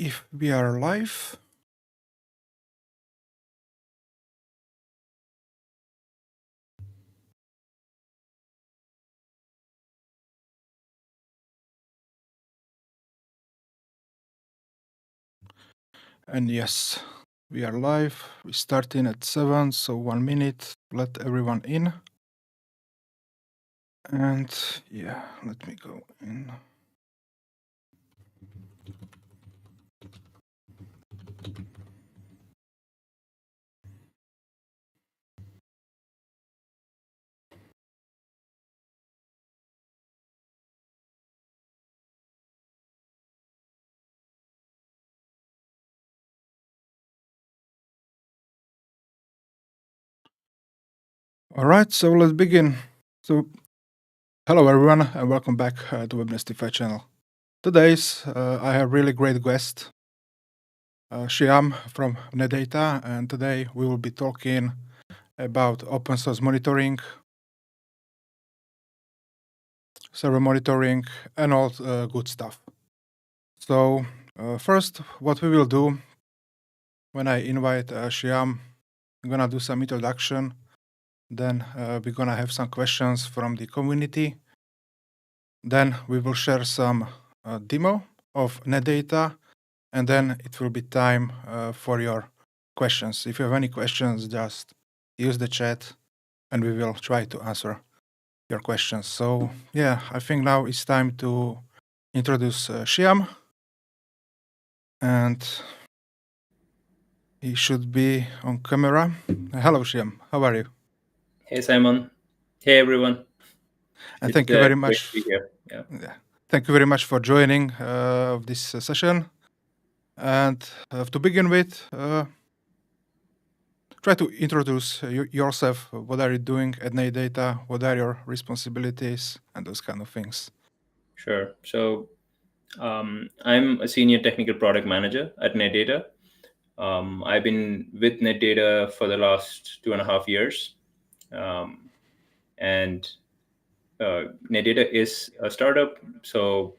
if we are live. And yes, we are live. We start in at 7, so 1 minute. Let everyone in. And yeah, let me go in. All right, so let's begin. So, hello everyone, and welcome back to Webnestify channel. Today's I have really great guest, Shyam from Netdata, and today we will be talking about open source monitoring, server monitoring, and all good stuff. So first, what we will do when I invite Shyam, I'm gonna do some introduction. Then we're gonna have some questions from the community. Then we will share some demo of Netdata, and then it will be time for your questions. If you have any questions, just use the chat, and we will try to answer your questions. So yeah, I think now it's time to introduce Shyam, and he should be on camera. Hello, Shyam. How are you? Hey, Simon. Hey, everyone. And thank you very much. Great to be here. Yeah. Thank you very much for joining this session. And to begin with, try to introduce yourself. What are you doing at Netdata? What are your responsibilities and those kind of things? Sure. So I'm a senior technical product manager at Netdata. I've been with Netdata for the last 2.5 years. And Netdata is a startup. So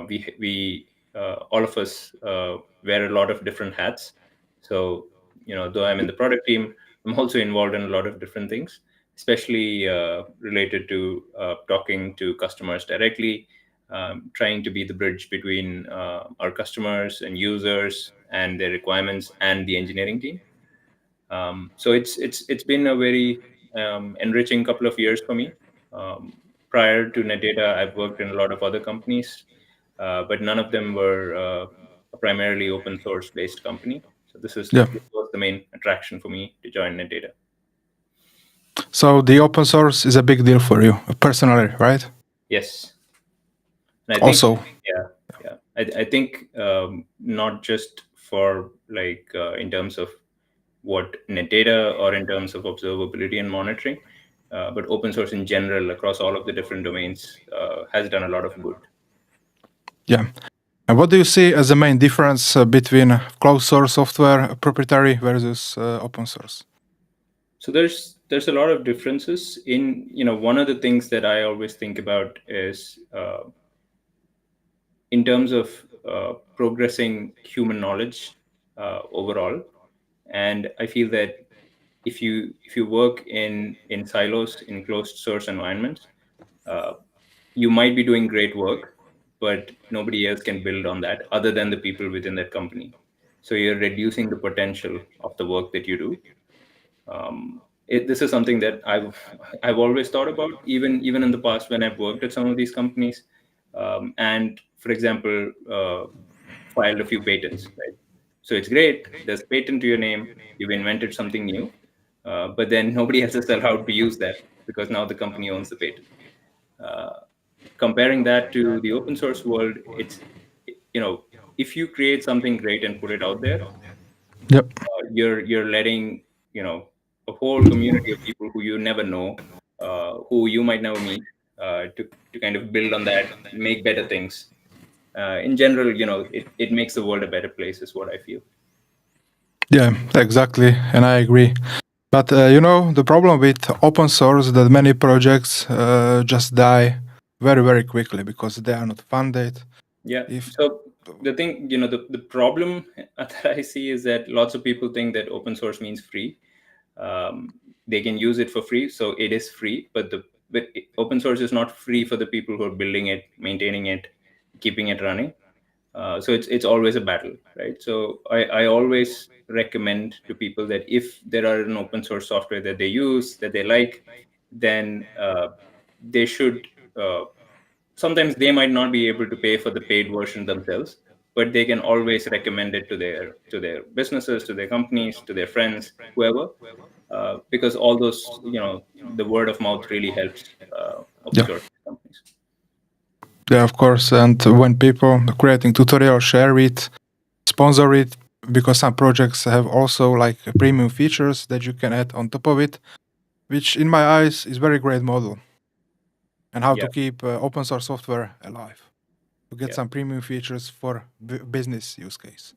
we all of us wear a lot of different hats. So, though I'm in the product team, I'm also involved in a lot of different things, especially related to talking to customers directly, trying to be the bridge between our customers and users and their requirements and the engineering team. So it's been a very enriching couple of years for me. Prior to Netdata, I've worked in a lot of other companies, but none of them were a primarily open source based company. So this was the main attraction for me to join Netdata. So the open source is a big deal for you personally, right? Yes. And I think, also, yeah. I think not just for in terms of what Netdata or in terms of observability and monitoring, but open source in general across all of the different domains has done a lot of good. Yeah. And what do you see as the main difference between closed source software, proprietary versus open source? So there's a lot of differences in, one of the things that I always think about is in terms of progressing human knowledge overall. And I feel that if you work in silos in closed source environments, you might be doing great work, but nobody else can build on that other than the people within that company. So you're reducing the potential of the work that you do. This is something that I've always thought about, even in the past when I've worked at some of these companies, and for example, filed a few patents. Right, so it's great. There's a patent to your name. You've invented something new, but then nobody else is allowed to use that because now the company owns the patent. Comparing that to the open source world, it's if you create something great and put it out there, Yep. You're letting a whole community of people who you never know, who you might never meet, to kind of build on that, make better things. In general, it makes the world a better place, is what I feel. Yeah, exactly, and I agree. But the problem with open source that many projects just die very, very quickly because they are not funded. Yeah. So The thing, the problem that I see is that lots of people think that open source means free. They can use it for free, so it is free. But open source is not free for the people who are building it, maintaining it, keeping it running. So it's always a battle, right? So I always recommend to people that if there are an open source software that they use that they like, then they should. Sometimes they might not be able to pay for the paid version themselves, but they can always recommend it to their businesses, to their companies, to their friends, whoever, because all those, the word of mouth really helps open Yeah. source companies. Yeah, of course. And when people creating tutorial share it, sponsor it, because some projects have also like premium features that you can add on top of it, which in my eyes is very great model. And how Yeah, to keep open source software alive to get yeah, some premium features for business use case.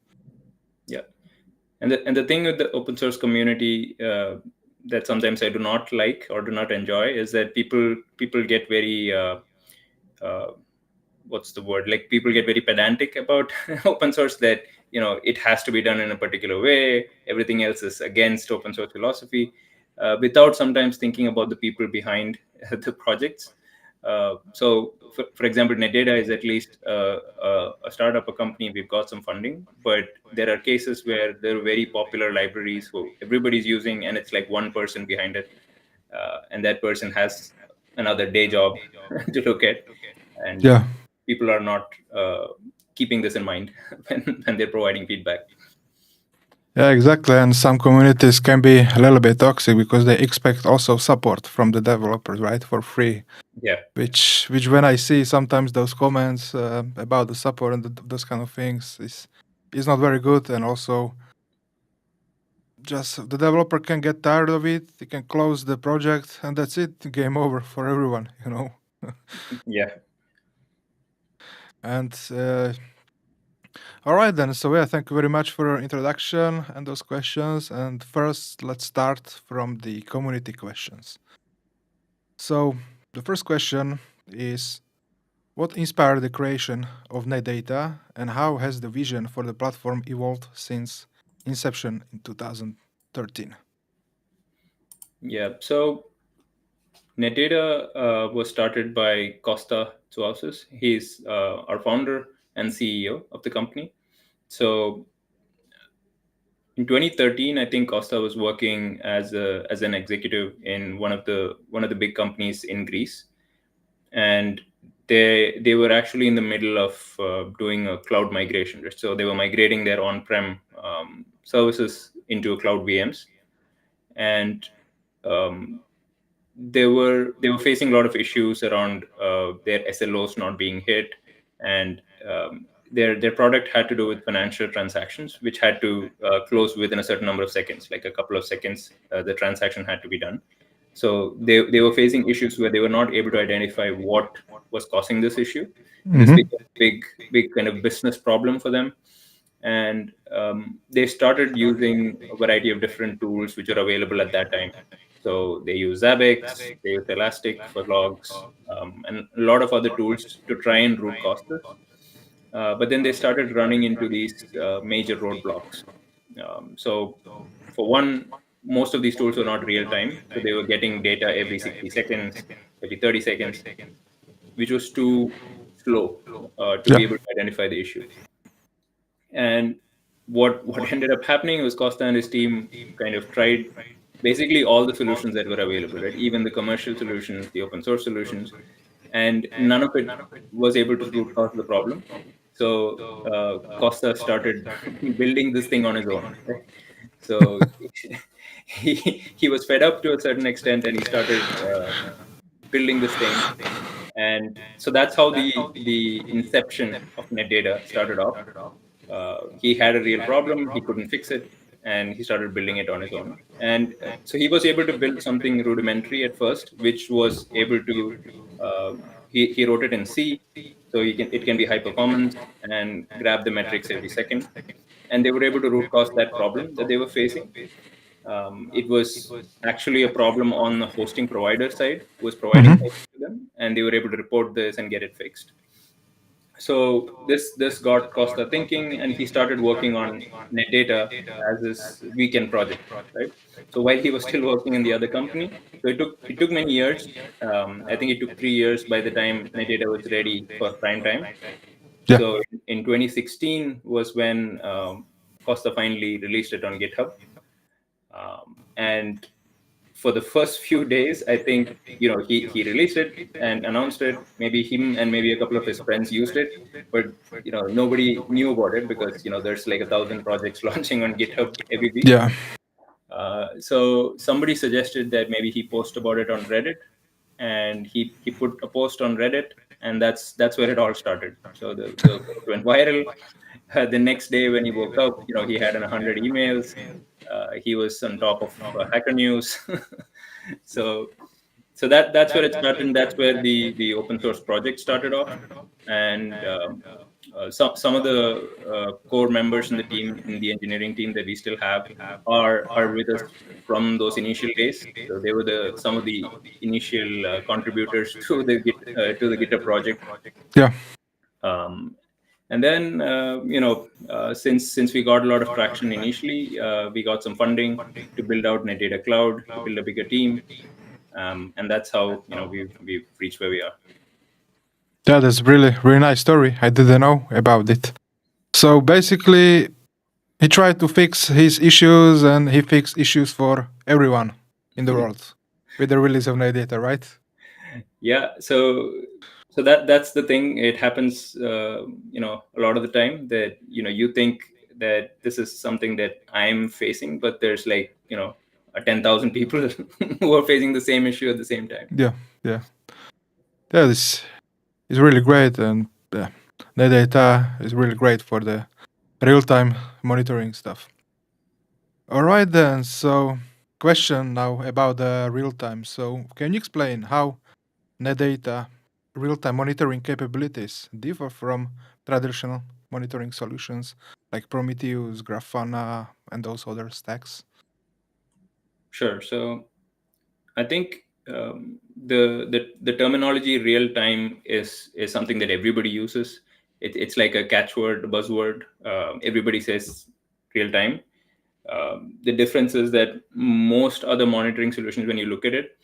yeah. And the thing with the open source community, that sometimes I do not like or do not enjoy, is that people get very uh, what's the word, like people get very pedantic about open source, that it has to be done in a particular way, everything else is against open source philosophy, without sometimes thinking about the people behind the projects. So for example, Netdata is at least a startup, a company. We've got some funding, but there are cases where there are very popular libraries who everybody's using, and it's like one person behind it, and that person has another day job to look at, and Yeah. people are not keeping this in mind when they're providing feedback. Yeah, exactly. And some communities can be a little bit toxic because they expect also support from the developers, right, for free. Yeah, Which when I see sometimes those comments about the support and those kind of things is not very good. And also, just the developer can get tired of it. He can close the project, and that's it. Game over for everyone, you know. yeah, And all right then. So yeah, thank you very much for your introduction and those questions. And first, let's start from the community questions. So the first question is, what inspired the creation of Netdata, and how has the vision for the platform evolved since inception in 2013? yeah. So Netdata was started by Costa Zuausis. He's our founder and CEO of the company. So in 2013, I think Costa was working as an executive in one of the big companies in Greece, and they were actually in the middle of doing a cloud migration. Right? So they were migrating their on-prem services into cloud VMs, and um, they were facing a lot of issues around their SLOs not being hit, and their product had to do with financial transactions, which had to close within a certain number of seconds, like a couple of seconds. The transaction had to be done. So they were facing issues where they were not able to identify what was causing this issue, and this Mm-hmm. became a big kind of business problem for them. And they started using a variety of different tools which are available at that time. So they use Zabbix, they use Elastic for logs, and a lot of other tools to try and root cause this. But then they started running into these major roadblocks. So for one, most of these tools were not real time, so they were getting data every 60 seconds, every 30 seconds, which was too slow to Yeah. be able to identify the issue. And what ended up happening was Costa and his team kind of tried basically all the solutions that were available, right? Even the commercial solutions, the open source solutions, and none of it was able to root cause the problem. So Costa started building this thing on his own. Right? So he was fed up to a certain extent, and he started building this thing. And so that's how the inception of Netdata started off. He had a real problem, he couldn't fix it, and he started building it on his own. And so he was able to build something rudimentary at first, which was able to he wrote it in C, so it can be high performance and grab the metrics every second. And they were able to root cause that problem that they were facing. It was actually a problem on the hosting provider side who was providing Mm-hmm. hosting to them, and they were able to report this and get it fixed. So this got Costa thinking, and he started working on Netdata as his weekend project, right? So while he was still working in the other company, so it took many years. I think it took 3 years by the time Netdata was ready for prime time. Yeah. So in 2016 was when Costa finally released it on GitHub, and for the first few days, I think he released it and announced it. Maybe him and maybe a couple of his friends used it, but nobody knew about it because there's like 1,000 projects launching on GitHub every week. Yeah. So somebody suggested that maybe he post about it on Reddit, and he put a post on Reddit, and that's where it all started. So the post went viral. The next day when he woke up, he had 100 emails. He was on top of Hacker News. so so that's where it started, and that's where the open source project started off. And some of the core members in the team, in the engineering team that we still have, are with us from those initial days. So they were the some of the initial contributors to the GitHub project. Yeah. um, and then since we got a lot of traction initially, we got some funding to build out Netdata Cloud, to build a bigger team. And that's how we've reached where we are. Yeah, that's really really nice story. I didn't know about it. So basically, he tried to fix his issues, and he fixed issues for everyone in the world with the release of Netdata, right? Yeah, so that's the thing. It happens a lot of the time that you think that this is something that I'm facing, but there's like 10,000 people who are facing the same issue at the same time. Yeah, yeah. That is really great, and Netdata is really great for the real-time monitoring stuff. All right then. So, question now about the real-time. So, can you explain how Netdata real-time monitoring capabilities differ from traditional monitoring solutions like Prometheus, Grafana, and those other stacks? Sure. So I think the terminology real time is something that everybody uses. It's like a catchword, a buzzword. Everybody says real time. The difference is that most other monitoring solutions, when you look at it,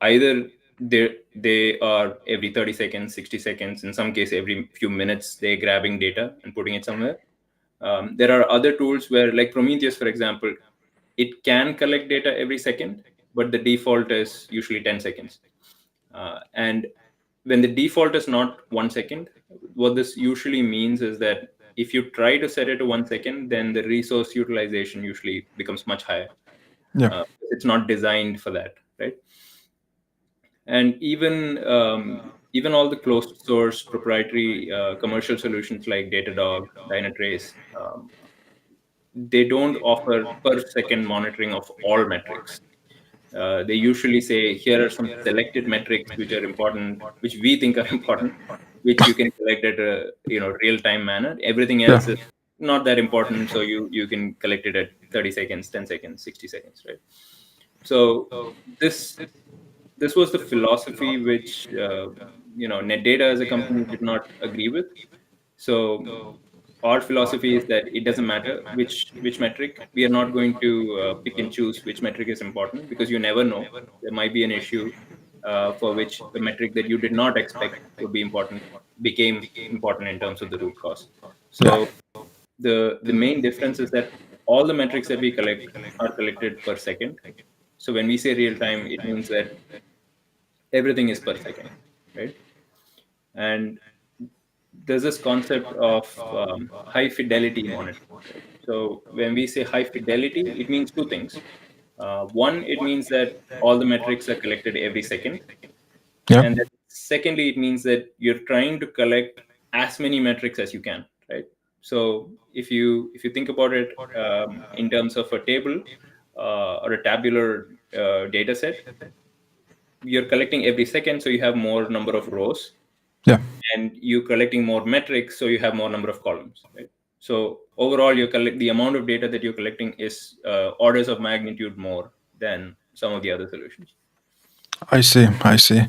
either they are every 30 seconds, 60 seconds, in some case every few minutes, they're grabbing data and putting it somewhere. There are other tools where, like Prometheus, for example, it can collect data every second, but the default is usually 10 seconds. And when the default is not 1 second, what this usually means is that if you try to set it to 1 second, then the resource utilization usually becomes much higher. Yeah. It's not designed for that, right? And even all the closed source proprietary commercial solutions like Datadog, Dynatrace, they don't offer per second monitoring of all metrics. They usually say, here are some selected metrics which are important, which we think are important, which you can collect at a real time manner. Everything Yeah. else is not that important, so you can collect it at 30 seconds, 10 seconds, 60 seconds, right? So this this was the philosophy which Netdata as a company did not agree with. So our philosophy is that it doesn't matter which metric. We are not going to pick and choose which metric is important, because you never know. There might be an issue for which the metric that you did not expect would be important became important in terms of the root cause. Yeah. So the main difference is that all the metrics that we collect are collected per second. So when we say real time, it means that everything is per second, right? And there's this concept of high fidelity monitoring, right? So when we say high fidelity, it means two things. One, it means that all the metrics are collected every second. Yeah. And then secondly, it means that you're trying to collect as many metrics as you can, right? So if you think about it in terms of a table or a tabular data set, you're collecting every second, so you have more number of rows, Yeah. and you're collecting more metrics, so you have more number of columns, right? So overall, the amount of data that you're collecting is orders of magnitude more than some of the other solutions. I see. I see.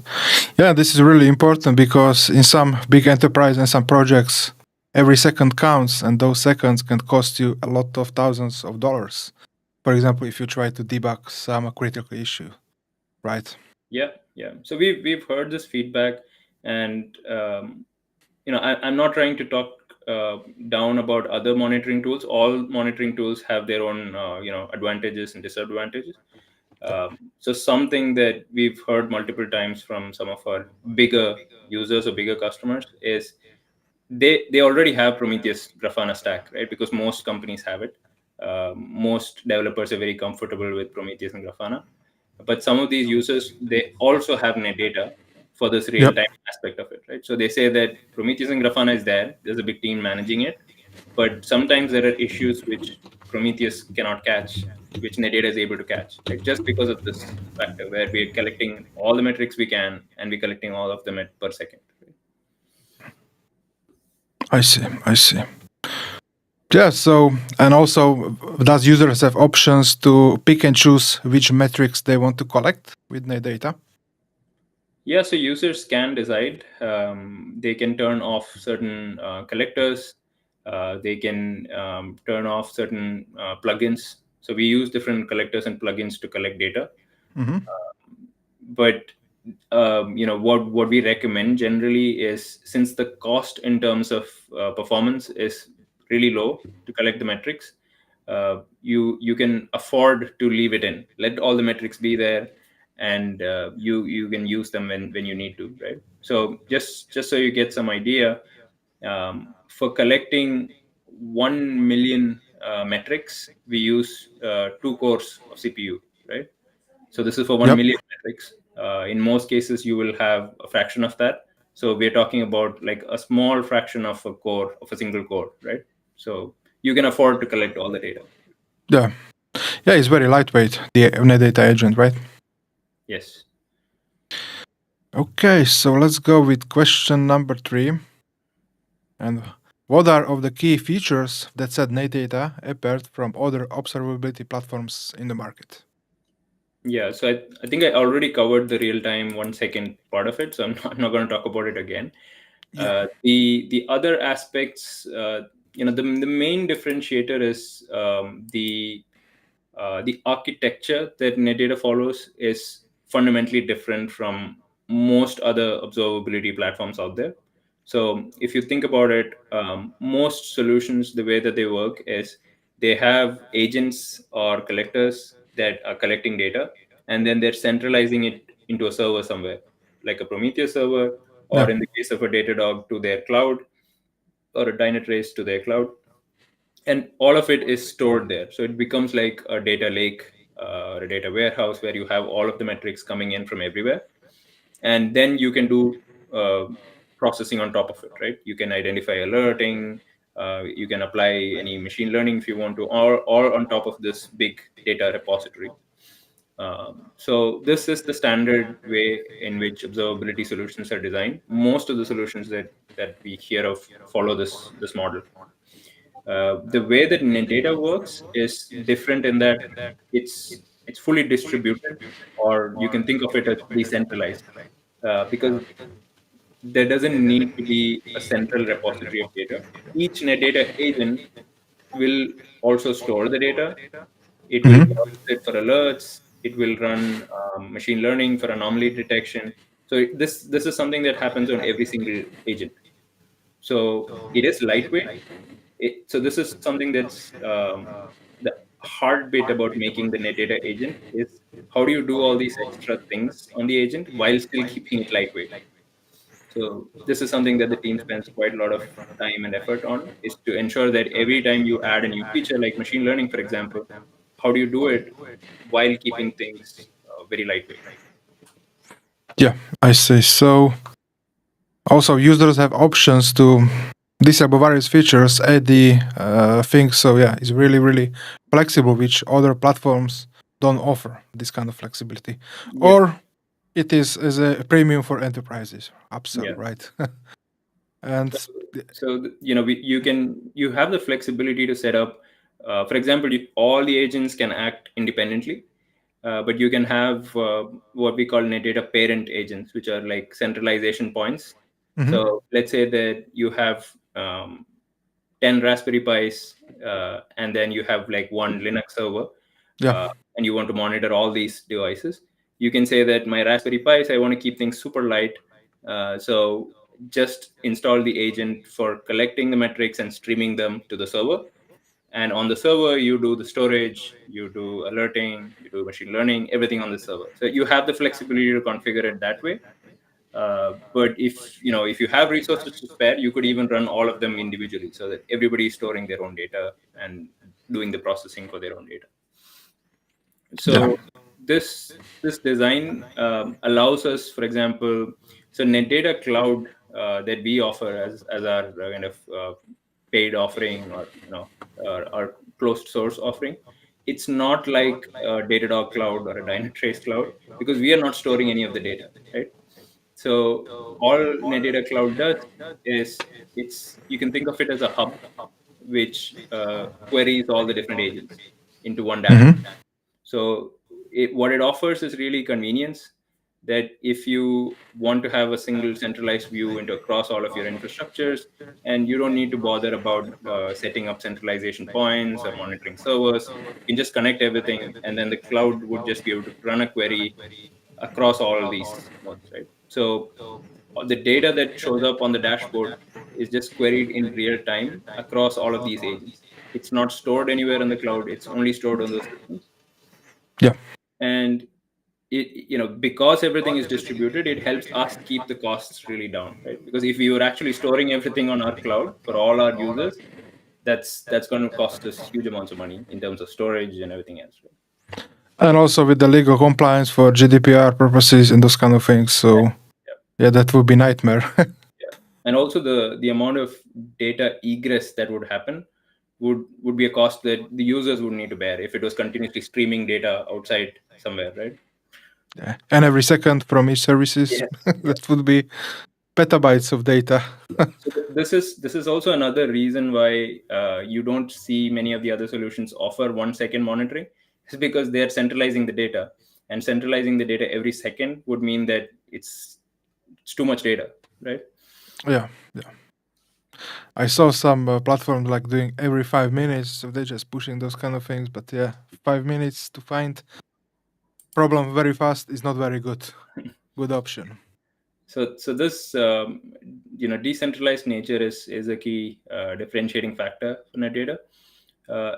Yeah, this is really important because in some big enterprise and some projects, every second counts, and those seconds can cost you a lot of thousands of dollars. For example, if you try to debug some critical issue, right? Yeah, yeah. So we've heard this feedback, and I'm not trying to talk down about other monitoring tools. All monitoring tools have their own advantages and disadvantages. So something that we've heard multiple times from some of our bigger users or bigger customers is they already have Prometheus Grafana stack, right? Because most companies have it. Most developers are very comfortable with Prometheus and Grafana, but some of these users, they also have Netdata for this Yep. real-time aspect of it, right? So they say that Prometheus and Grafana is there. There's a big team managing it, but sometimes there are issues which Prometheus cannot catch, which Netdata is able to catch, right? Just because of this factor where we're collecting all the metrics we can and we're collecting all of them at per second. Right? I see. I see. Yeah. So, and also, does users have options to pick and choose which metrics they want to collect with Netdata? Yeah, so users can decide. They can turn off certain collectors. They can turn off certain plugins. So we use different collectors and plugins to collect data. Mm-hmm. But what we recommend generally is, since the cost in terms of performance is really low to collect the metrics, you can afford to leave it in, let all the metrics be there, and you can use them when you need to, right? So just so you get some idea, for collecting 1 million metrics, we use 2 cores of CPU, right? So this is for 1 Yep. million metrics. In most cases, you will have a fraction of that. So we're talking about like a small fraction of a core, of a single core, right? So you can afford to collect all the data. Yeah. Yeah, it's very lightweight, the Netdata agent, right? Yes. Okay, so let's go with question number 3. And what are of the key features that set Netdata apart from other observability platforms in the market? Yeah. So I think I already covered the real time 1 second part of it. So I'm not going to talk about it again. Yeah. The other aspects, the main differentiator is the architecture that Netdata follows is fundamentally different from most other observability platforms out there. So if you think about it, most solutions, the way that they work is they have agents or collectors that are collecting data, and then they're centralizing it into a server somewhere, like a Prometheus server, or Yeah. in the case of a Datadog, to their cloud, or a Dynatrace to their cloud, and all of it is stored there. So it becomes like a data lake, or a data warehouse, where you have all of the metrics coming in from everywhere, and then you can do uh, processing on top of it, right? You can identify alerting, you can apply any machine learning if you want to, or on top of this big data repository. So this is the standard way in which observability solutions are designed. Most of the solutions that we hear of follow this model. The way that Netdata works is different in that it's fully distributed, or you can think of it as decentralized, because there doesn't need to be a central repository of data. Each Netdata agent will also store the data. It will Mm-hmm. process it for alerts. It will run machine learning for anomaly detection. So this is something that happens on every single agent. So it is lightweight. So this is something that's the hard bit about making the Netdata agent is, how do you do all these extra things on the agent while still keeping it lightweight? So this is something that the team spends quite a lot of time and effort on, is to ensure that every time you add a new feature like machine learning, for example, how do you do it while keeping things very lightweight? Yeah, I see. So also users have options to disable various features, add the things. So yeah, it's really, really flexible, which other platforms don't offer this kind of flexibility. Yeah, Or it is as a premium for enterprises, upsell, yeah. right? So, And you have the flexibility to set up. For example, all the agents can act independently. But you can have what we call Netdata parent agents, which are like centralization points. Hmm. So let's say that you have 10 Raspberry Pis, and then you have like one Linux server, Yeah. uh, and you want to monitor all these devices. You can say that my Raspberry Pis, I want to keep things super light. So just install the agent for collecting the metrics and streaming them to the server. And on the server, you do the storage, you do alerting, you do machine learning, everything on the server. So you have the flexibility to configure it that way. But if you have resources to spare, you could even run all of them individually, so that everybody is storing their own data and doing the processing for their own data. Yeah. So this design allows us, for example, so Netdata Cloud that we offer as our kind of paid offering, or our closed source offering. It's not like a Datadog Cloud or a Dynatrace Cloud, because we are not storing any of the data, right? So all Netdata Cloud does is, you can think of it as a hub which queries all the different agents into one dashboard. Hmm. So what it offers is really convenience, that if you want to have a single centralized view into across all of your infrastructures, and you don't need to bother about setting up centralization points or monitoring servers, you can just connect everything, and then the cloud would just be able to run a query across all these nodes, right? So the data that shows up on the dashboard is just queried in real time across all of these agents. It's not stored anywhere in the cloud. It's only stored on those systems. Yeah. And because everything is distributed, it helps us keep the costs really down, right? Because if we were actually storing everything on our cloud for all our users, that's going to cost us huge amounts of money in terms of storage and everything else, right? And also with the legal compliance for GDPR purposes and those kind of things. So Yeah. yeah, that would be nightmare. Yeah. And also the amount of data egress that would happen would be a cost that the users would need to bear if it was continuously streaming data outside somewhere, right? Yeah. And every second from each services, Yes. Yeah. that would be petabytes of data. Yeah. So this is also another reason why you don't see many of the other solutions offer 1 second monitoring. Is because they are centralizing the data, and centralizing the data every second would mean that it's too much data, right? Yeah. Yeah. I saw some platforms like doing every 5 minutes, so they're just pushing those kind of things. But yeah, 5 minutes to find problem very fast is not very good option. So this decentralized nature is a key differentiating factor for Netdata,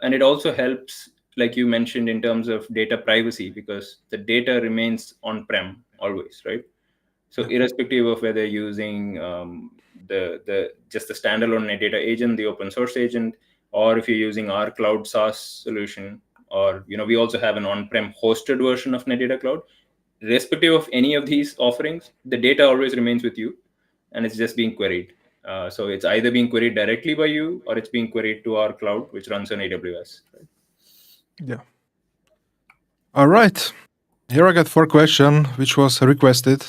and it also helps, like you mentioned, in terms of data privacy, because the data remains on-prem always, right? So Yeah. irrespective of whether you're using the just the standalone Netdata agent, the open source agent, or if you're using our cloud SaaS solution, or we also have an on-prem hosted version of Netdata Cloud. Irrespective of any of these offerings, the data always remains with you, and it's just being queried. So it's either being queried directly by you, or it's being queried to our cloud, which runs on AWS. Right? Yeah. All right. Here I got 4 question, which was requested.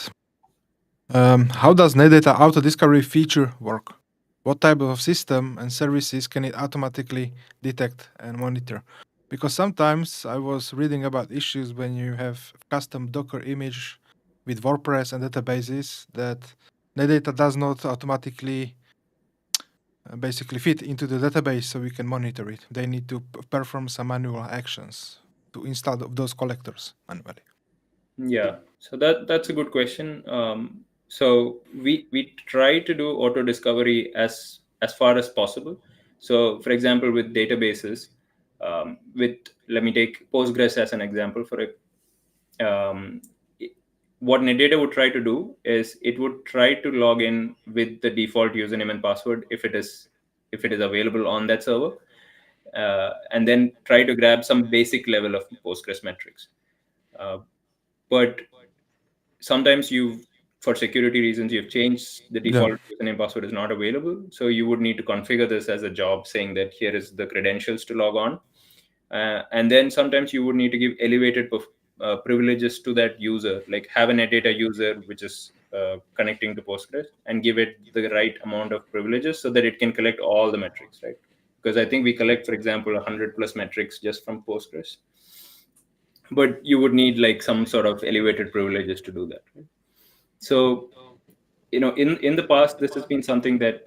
How does Netdata Autodiscovery feature work? What type of system and services can it automatically detect and monitor? Because sometimes I was reading about issues when you have custom Docker image with WordPress and databases that Netdata does not automatically basically fit into the database so we can monitor it. They need to perform some manual actions to install those collectors manually. Yeah, so that's a good question. So we try to do auto discovery as far as possible. So, for example, with databases, with let me take Postgres as an example for it. Um, it- what Netdata would try to do is it would try to log in with the default username and password if it is available on that server, and then try to grab some basic level of Postgres metrics. Uh, but sometimes for security reasons, you've changed the Yeah. default username password is not available. So you would need to configure this as a job, saying that here is the credentials to log on. And then sometimes you would need to give elevated privileges to that user, like have a Netdata user which is connecting to Postgres, and give it the right amount of privileges so that it can collect all the metrics, right? Because I think we collect, for example, 100 plus metrics just from Postgres. but you would need like some sort of elevated privileges to do that, right? So in the past, this has been something that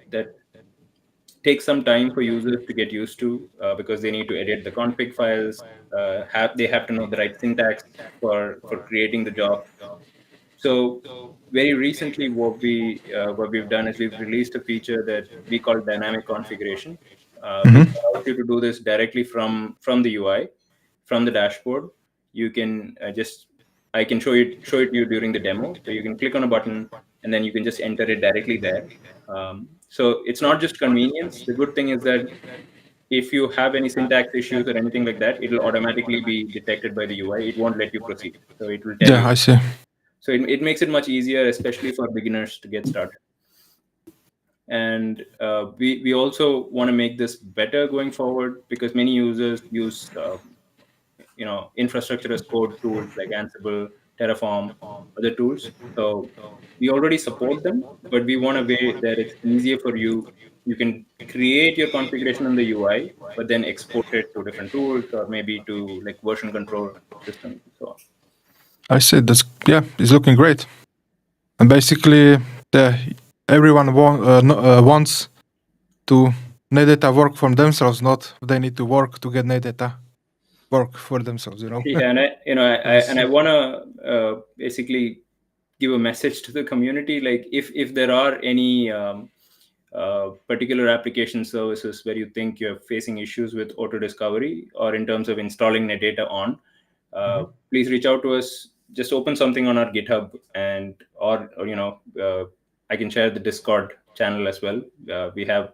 takes some time for users to get used to, because they need to edit the config files. They have to know the right syntax for creating the job. So very recently, what we've done is we've released a feature that we call dynamic configuration, which Hmm. allows you to do this directly from the UI, from the dashboard. You can just I can show it to you during the demo. So you can click on a button and then you can just enter it directly there. So it's not just convenience. The good thing is that if you have any syntax issues or anything like that, it'll automatically be detected by the UI. It won't let you proceed. So it will tell Yeah, you. I see. So it makes it much easier, especially for beginners to get started. And we also want to make this better going forward, because many users use infrastructure as code tools like Ansible, Terraform, other tools. So we already support them, but we want a way that it's easier for you. You can create your configuration on the UI, but then export it to different tools or maybe to like version control systems and so on. I see. That's yeah, it's looking great. And basically, the everyone wants to Netdata work for themselves, not they need to work to get Netdata work for themselves. You know. Yeah, and I Yes. want to basically give a message to the community. Like, if there are any particular application services where you think you're facing issues with auto discovery or in terms of installing Netdata on, please reach out to us. Just open something on our GitHub, and or I can share the Discord channel as well. We have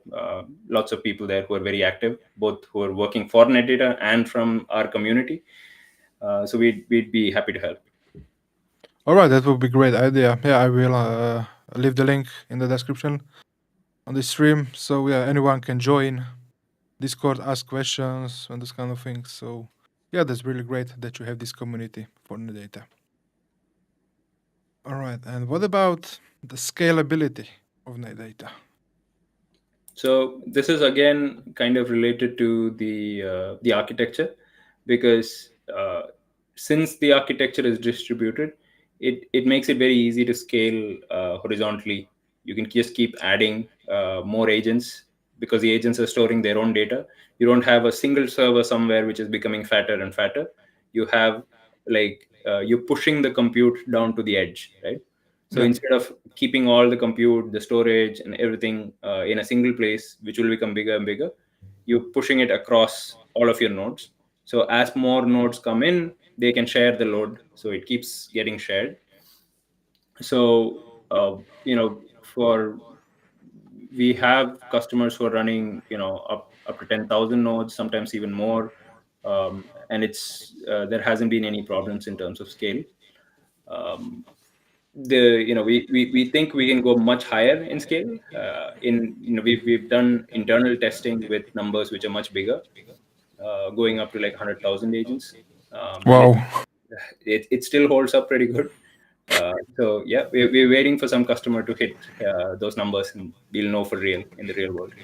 lots of people there who are very active, both who are working for Netdata and from our community. So we'd be happy to help. All right, that would be great idea. Yeah, I will leave the link in the description on the stream, so yeah, anyone can join Discord, ask questions, and this kind of things. So yeah, that's really great that you have this community for the data. All right, and what about the scalability of the data? So this is again kind of related to the architecture, because since the architecture is distributed, it makes it very easy to scale horizontally. You can just keep adding more agents, because the agents are storing their own data. You don't have a single server somewhere which is becoming fatter and fatter. You have like you're pushing the compute down to the edge, right? So Yeah. instead of keeping all the compute, the storage, and everything in a single place, which will become bigger and bigger, you're pushing it across all of your nodes. So as more nodes come in, they can share the load. So it keeps getting shared. So for we have customers who are running up to 10,000 nodes, sometimes even more, and it's there hasn't been any problems in terms of scale. Um, we think we can go much higher in scale. We've done internal testing with numbers which are much bigger, going up to like 100,000 agents, and Wow. it still holds up pretty good. So yeah, we're waiting for some customer to hit those numbers, and we'll know for real in the real world.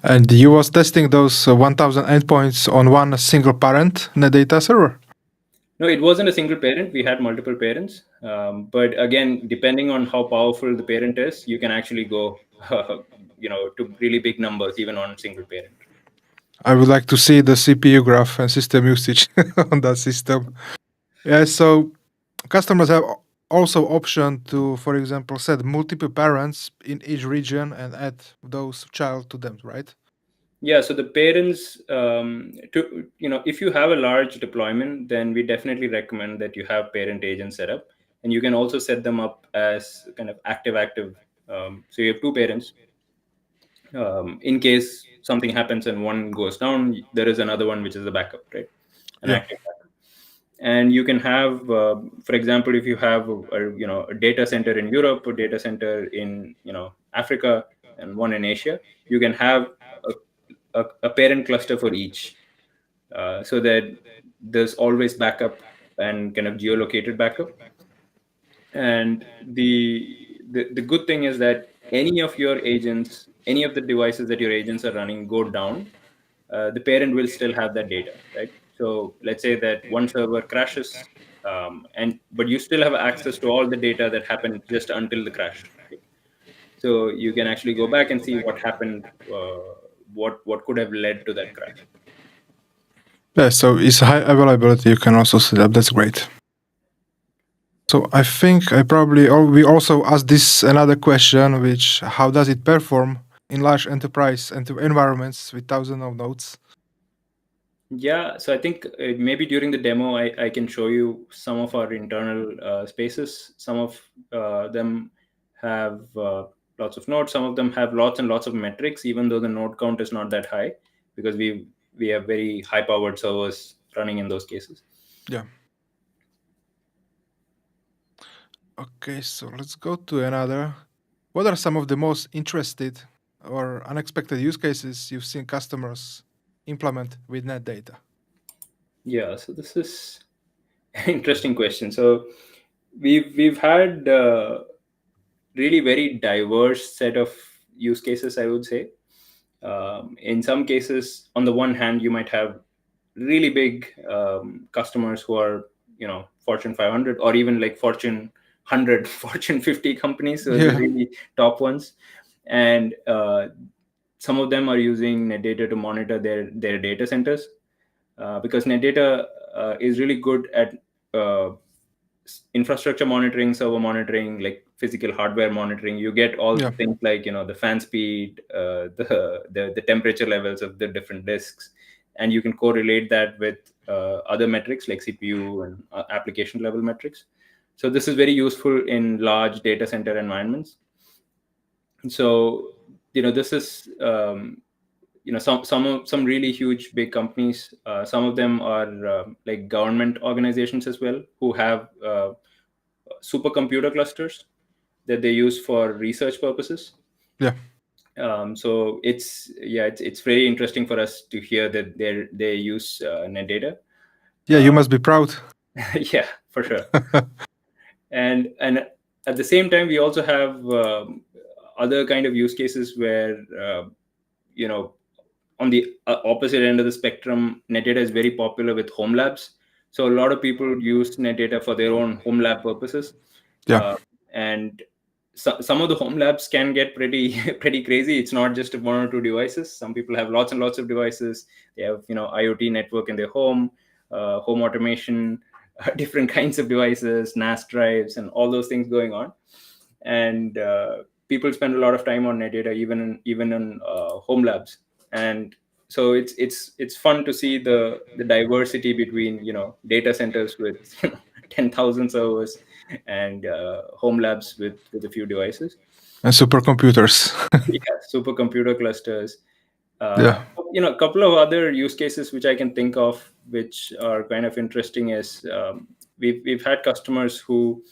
And you was testing those 1,000 endpoints on one single parent Netdata server? No, it wasn't a single parent. We had multiple parents. But again, depending on how powerful the parent is, you can actually go, to really big numbers, even on single parent. I would like to see the CPU graph and system usage on that system. Yeah, so customers have also option to, for example, set multiple parents in each region and add those child to them, right? Yeah. So the parents, if you have a large deployment, then we definitely recommend that you have parent agents set up, and you can also set them up as kind of active. So you have two parents. In case something happens and one goes down, there is another one which is a backup, right? An Yeah. active backup. And you can have, for example, if you have a data center in Europe, or data center in Africa, and one in Asia, you can have a parent cluster for each, so that there's always backup and kind of geolocated backup. And the good thing is that any of your agents, any of the devices that your agents are running go down, the parent will still have that data, right? So let's say that one server crashes, and but you still have access to all the data that happened just until the crash. Right? So you can actually go back and see what happened, what could have led to that crash. Yeah, so it's high availability. You can also set up. That's great. So I think I probably we also asked this another question, which how does it perform in large enterprise and environments with thousands of nodes? Yeah, so I think maybe during the demo, I can show you some of our internal spaces. Some of them have lots of nodes. Some of them have lots and lots of metrics, even though the node count is not that high, because we have very high-powered servers running in those cases. Yeah. Okay, so let's go to another. What are some of the most interested or unexpected use cases you've seen customers implement with Netdata? Yeah, so this is an interesting question. So we've had really very diverse set of use cases, I would say. In some cases, on the one hand, you might have really big customers who are, Fortune 500 or even like Fortune 100, Fortune 50 companies, so the Yeah. really top ones. And some of them are using Netdata to monitor their data centers, because Netdata is really good at uh, infrastructure monitoring, server monitoring, like physical hardware monitoring. You get all Yeah. the things like, the fan speed, the temperature levels of the different disks, and you can correlate that with other metrics like CPU and application level metrics. So this is very useful in large data center environments. So this is some really huge big companies. Some of them are like government organizations as well, who have supercomputer clusters that they use for research purposes. Yeah. So it's very interesting for us to hear that they use Netdata. Yeah, you must be proud. Yeah, for sure. And at the same time, we also have other kind of use cases where you know on the opposite end of the spectrum, Netdata is very popular with home labs. So a lot of people use Netdata for their own home lab purposes. Yeah. And some of the home labs can get pretty pretty crazy. It's not just one or two devices. Some people have lots and lots of devices. They have IoT network in their home, home automation, different kinds of devices, NAS drives, and all those things going on. And people spend a lot of time on Netdata, even in home labs. And so it's fun to see the diversity between data centers with 10,000 servers and home labs with a few devices. And supercomputers. Yeah, supercomputer clusters. Yeah. A couple of other use cases which I can think of, which are kind of interesting, is we've had customers who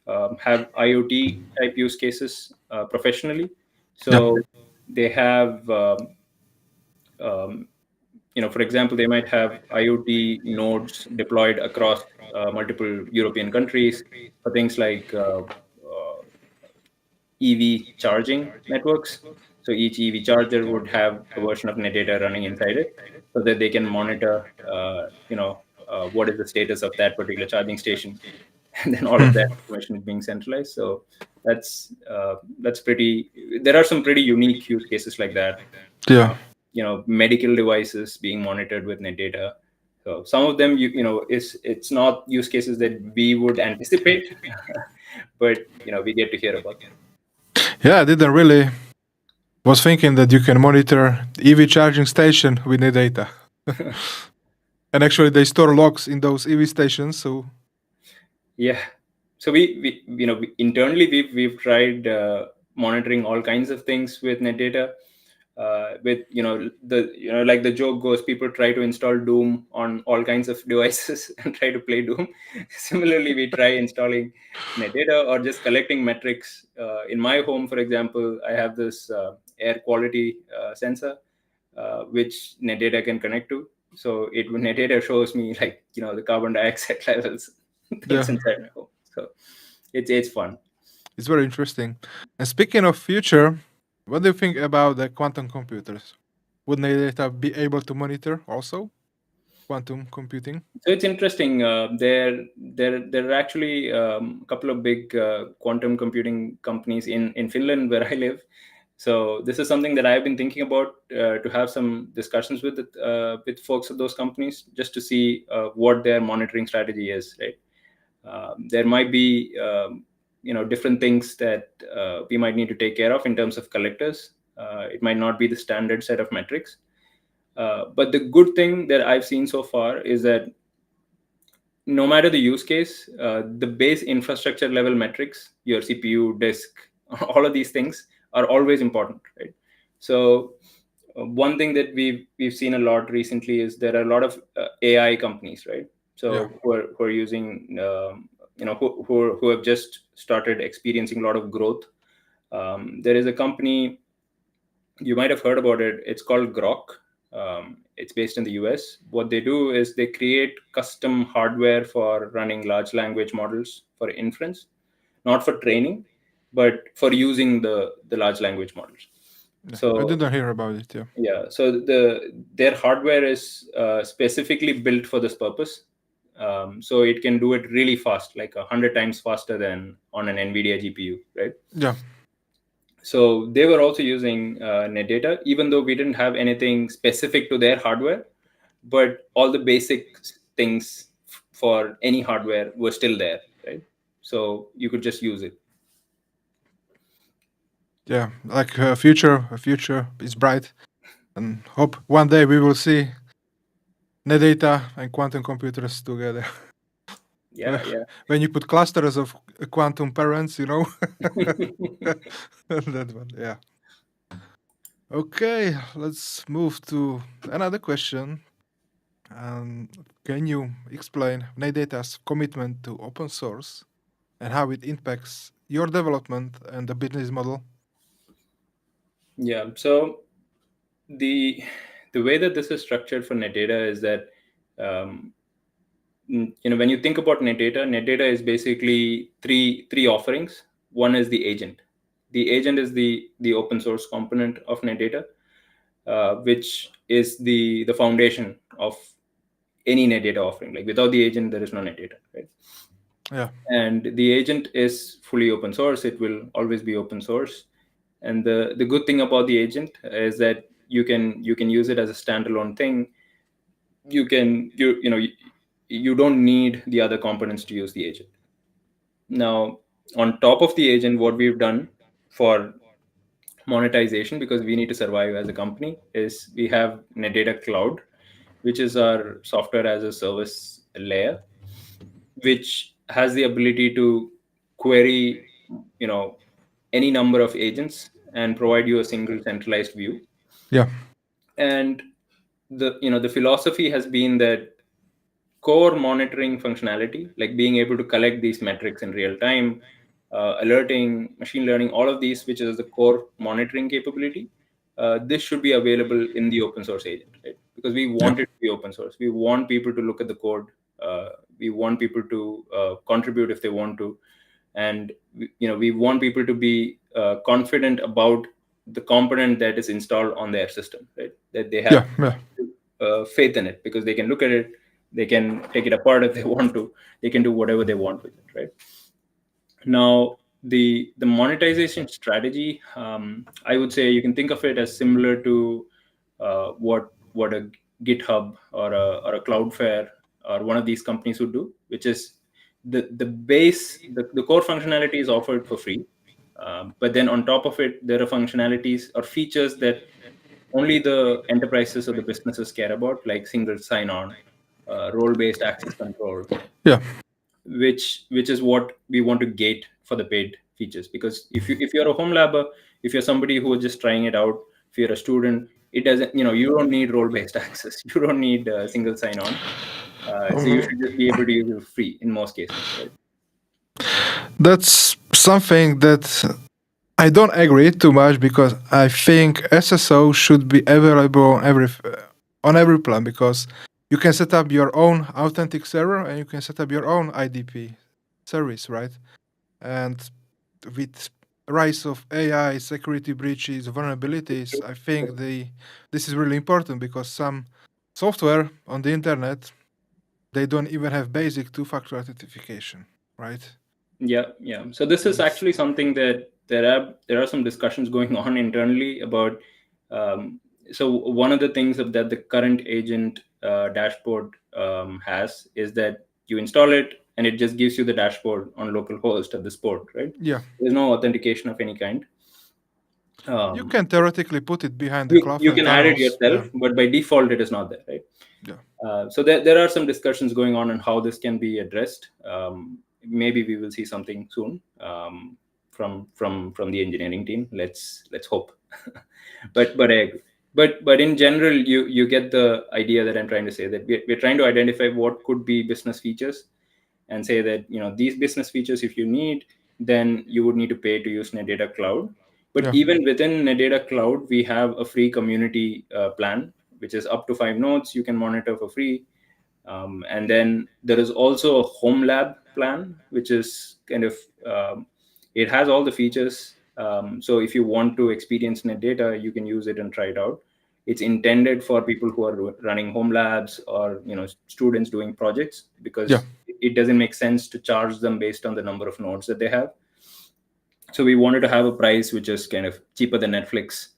have IoT type use cases professionally. Yeah. So they have, um, for example, they might have IoT nodes deployed across multiple European countries for things like EV charging networks. So each EV charger would have a version of Netdata running inside it, so that they can monitor, what is the status of that particular charging station, and then all of that information is being centralized. So that's pretty. There are some pretty unique use cases like that. Yeah. Medical devices being monitored with Netdata. So some of them, it's not use cases that we would anticipate, but we get to hear about them. Yeah, I didn't really was thinking that you can monitor EV charging station with the data. And actually they store logs in those EV stations, so Yeah. So internally we've tried monitoring all kinds of things with Netdata. With like the joke goes, people try to install Doom on all kinds of devices and try to play Doom. Similarly, we try installing Netdata or just collecting metrics. In my home, for example, I have this air quality sensor, which Netdata can connect to. So Netdata shows me, like, the carbon dioxide levels, yeah, things inside my home. So it's fun. it's very interesting. And speaking of future, what do you think about the quantum computers? Would the data be able to monitor also? quantum computing? So it's interesting. There are actually a couple of big quantum computing companies in Finland where I live. So this is something that I've been thinking about to have some discussions with folks at those companies just to see what their monitoring strategy is. Right, there might be different things that we might need to take care of in terms of collectors. It might not be the standard set of metrics. But the good thing that I've seen so far is that no matter the use case, the base infrastructure level metrics, your CPU, disk, all of these things are always important, right? So one thing that we've seen a lot recently is there are a lot of AI companies, right? Yeah. So who are using, who have just started experiencing a lot of growth. There is a company you might have heard about it. It's called Grok. It's based in the US. What they do is they create custom hardware for running large language models for inference, not for training, but for using the large language models. Yeah. I So didn't hear about it. Yeah. yeah, so their hardware is specifically built for this purpose. So it can do it really fast, like 100 times faster than on an NVIDIA GPU, right? Yeah. So they were also using Netdata, even though we didn't have anything specific to their hardware, but all the basic things for any hardware were still there, right? So you could just use it. Yeah. Like a future is bright, and hope one day we will see Netdata and quantum computers together. Yeah, yeah. When you put clusters of quantum parents, that one. Yeah. Okay, let's move to another question. Can you explain Netdata's commitment to open source and how it impacts your development and the business model? Yeah. So the the way that this is structured for Netdata is that um, when you think about Netdata is basically three offerings. One is the agent. The agent is the open source component of Netdata, which is the foundation of any Netdata offering. Like without the agent, there is no Netdata, right? Yeah, And the agent is fully open source. It will always be open source. And the good thing about the agent is that you can use it as a standalone thing. You don't need the other components to use the agent. Now, on top of the agent, what we've done for monetization, because we need to survive as a company, is we have Netdata Cloud, which is our software as a service layer, which has the ability to query, you know, any number of agents and provide you a single centralized view. yeah, And the philosophy has been that core monitoring functionality, like being able to collect these metrics in real time, alerting, machine learning, all of these, which is the core monitoring capability, this should be available in the open source agent, right? Because we yeah, want it to be open source. We want people to look at the code. We want people to contribute if they want to, and we want people to be confident about the component that is installed on their system, right? That they yeah, have yeah, faith in it, because they can look at it, they can take it apart if they want to, they can do whatever they want with it, right? Now, the monetization strategy, I would say you can think of it as similar to what a GitHub or a Cloudflare or one of these companies would do, which is the core functionality is offered for free. But then on top of it, there are functionalities or features that only the enterprises or the businesses care about, like single sign-on, role-based access control, yeah. which is what we want to gate for the paid features. Because if you're a home labber, if you're somebody who is just trying it out, if you're a student, it doesn't, you don't need role-based access, you don't need single sign-on. So you should just be able to use it free in most cases, right? That's something that I don't agree too much because I think SSO should be available on every plan because you can set up your own authentic server and you can set up your own IDP service, right? And with rise of AI, security breaches, vulnerabilities, I think this is really important because some software on the internet, they don't even have basic two-factor authentication, right? Yeah, yeah. So this is And actually something that there are some discussions going on internally about. So one of the things that the current agent dashboard has is that you install it and it just gives you the dashboard on localhost at this port, right? yeah, There's no authentication of any kind. you Um, can theoretically put it behind the you Cloudflare can add it tunnels. Yeah, yourself, but by default it is not there, right? yeah, So there are some discussions going on how this can be addressed. Maybe we will see something soon from the engineering team. Let's hope. But I agree. But in general, you get the idea that I'm trying to say, that we're trying to identify what could be business features, and say that these business features, if you need, then you would need to pay to use Netdata Cloud. But yeah, even within Netdata Cloud, we have a free community plan, which is up to 5 nodes you can monitor for free. And then there is also a home lab plan, which is kind of it has all the features. So if you want to experience Netdata, you can use it and try it out. It's intended for people who are running home labs, or students doing projects, yeah, because it doesn't make sense to charge them based on the number of nodes that they have. So we wanted to have a price which is kind of cheaper than Netflix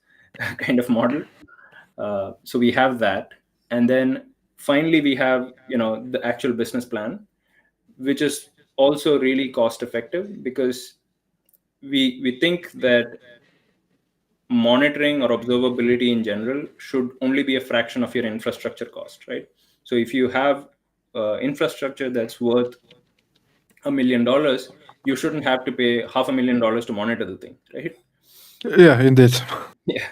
kind of model. So we have that. And then finally we have the actual business plan, which is also really cost effective, because we think that monitoring or observability in general should only be a fraction of your infrastructure cost, right? So if you have infrastructure that's worth $1 million, you shouldn't have to pay $500,000 to monitor the thing, right? yeah, indeed. Yeah,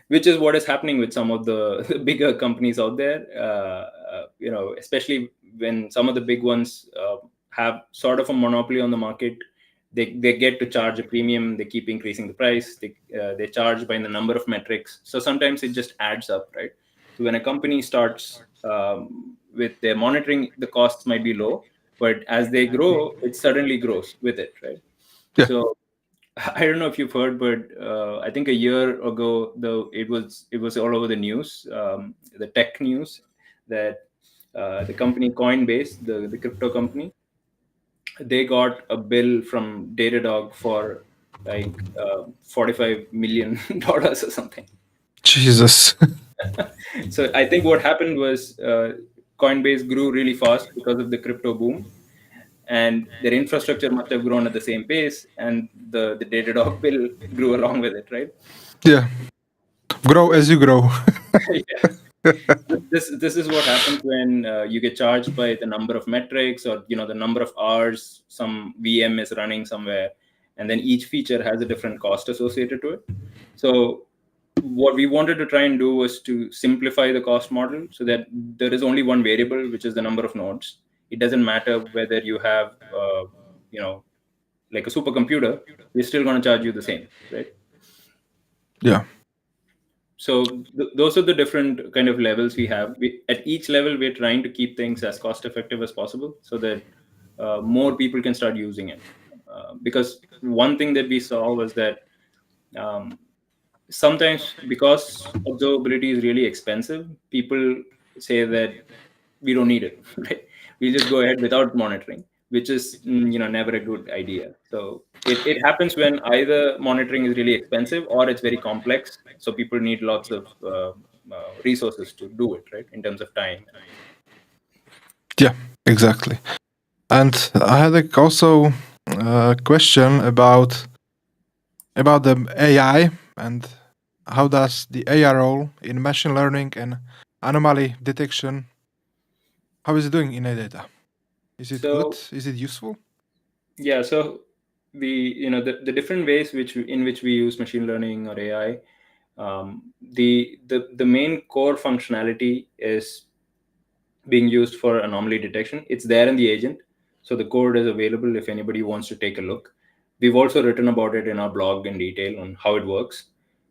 which is what is happening with some of the, the bigger companies out there. Especially when some of the big ones have sort of a monopoly on the market. They get to charge a premium. They keep increasing the price. They charge by the number of metrics. So sometimes it just adds up, right? So when a company starts with their monitoring, the costs might be low, but as they grow, it suddenly grows with it, right? Yeah, So I don't know if you've heard, but I think a year ago, though, it was all over the news, the tech news, that the company Coinbase, the crypto company, they got a bill from Datadog for like $45 million or something. Jesus. So I think what happened was Coinbase grew really fast because of the crypto boom, and their infrastructure must have grown at the same pace, and the Datadog bill grew along with it, right? Yeah, grow as you grow. Yeah. This is what happens when you get charged by the number of metrics, or the number of hours some VM is running somewhere, and then each feature has a different cost associated to it. So what we wanted to try and do was to simplify the cost model, so that there is only one variable, which is the number of nodes. It doesn't matter whether you have you know like a supercomputer, we're still going to charge you the same, right? Yeah, So those are the different kind of levels we have. At each level, we're trying to keep things as cost effective as possible, so that more people can start using it. Because one thing that we saw was that um, sometimes, because observability is really expensive, people say that we don't need it, right? We'll just go ahead without monitoring, which is never a good idea. So it happens when either monitoring is really expensive, or it's very complex, so people need lots of resources to do it, right, in terms of time. yeah, exactly. And I had also a question about the AI, and how does the AI role in machine learning and anomaly detection, how is it doing in a data? Is it good? So Is it useful? yeah, so the different ways in which we use machine learning or AI. The main core functionality is being used for anomaly detection. It's there in the agent, so the code is available if anybody wants to take a look. We've also written about it in our blog in detail on how it works.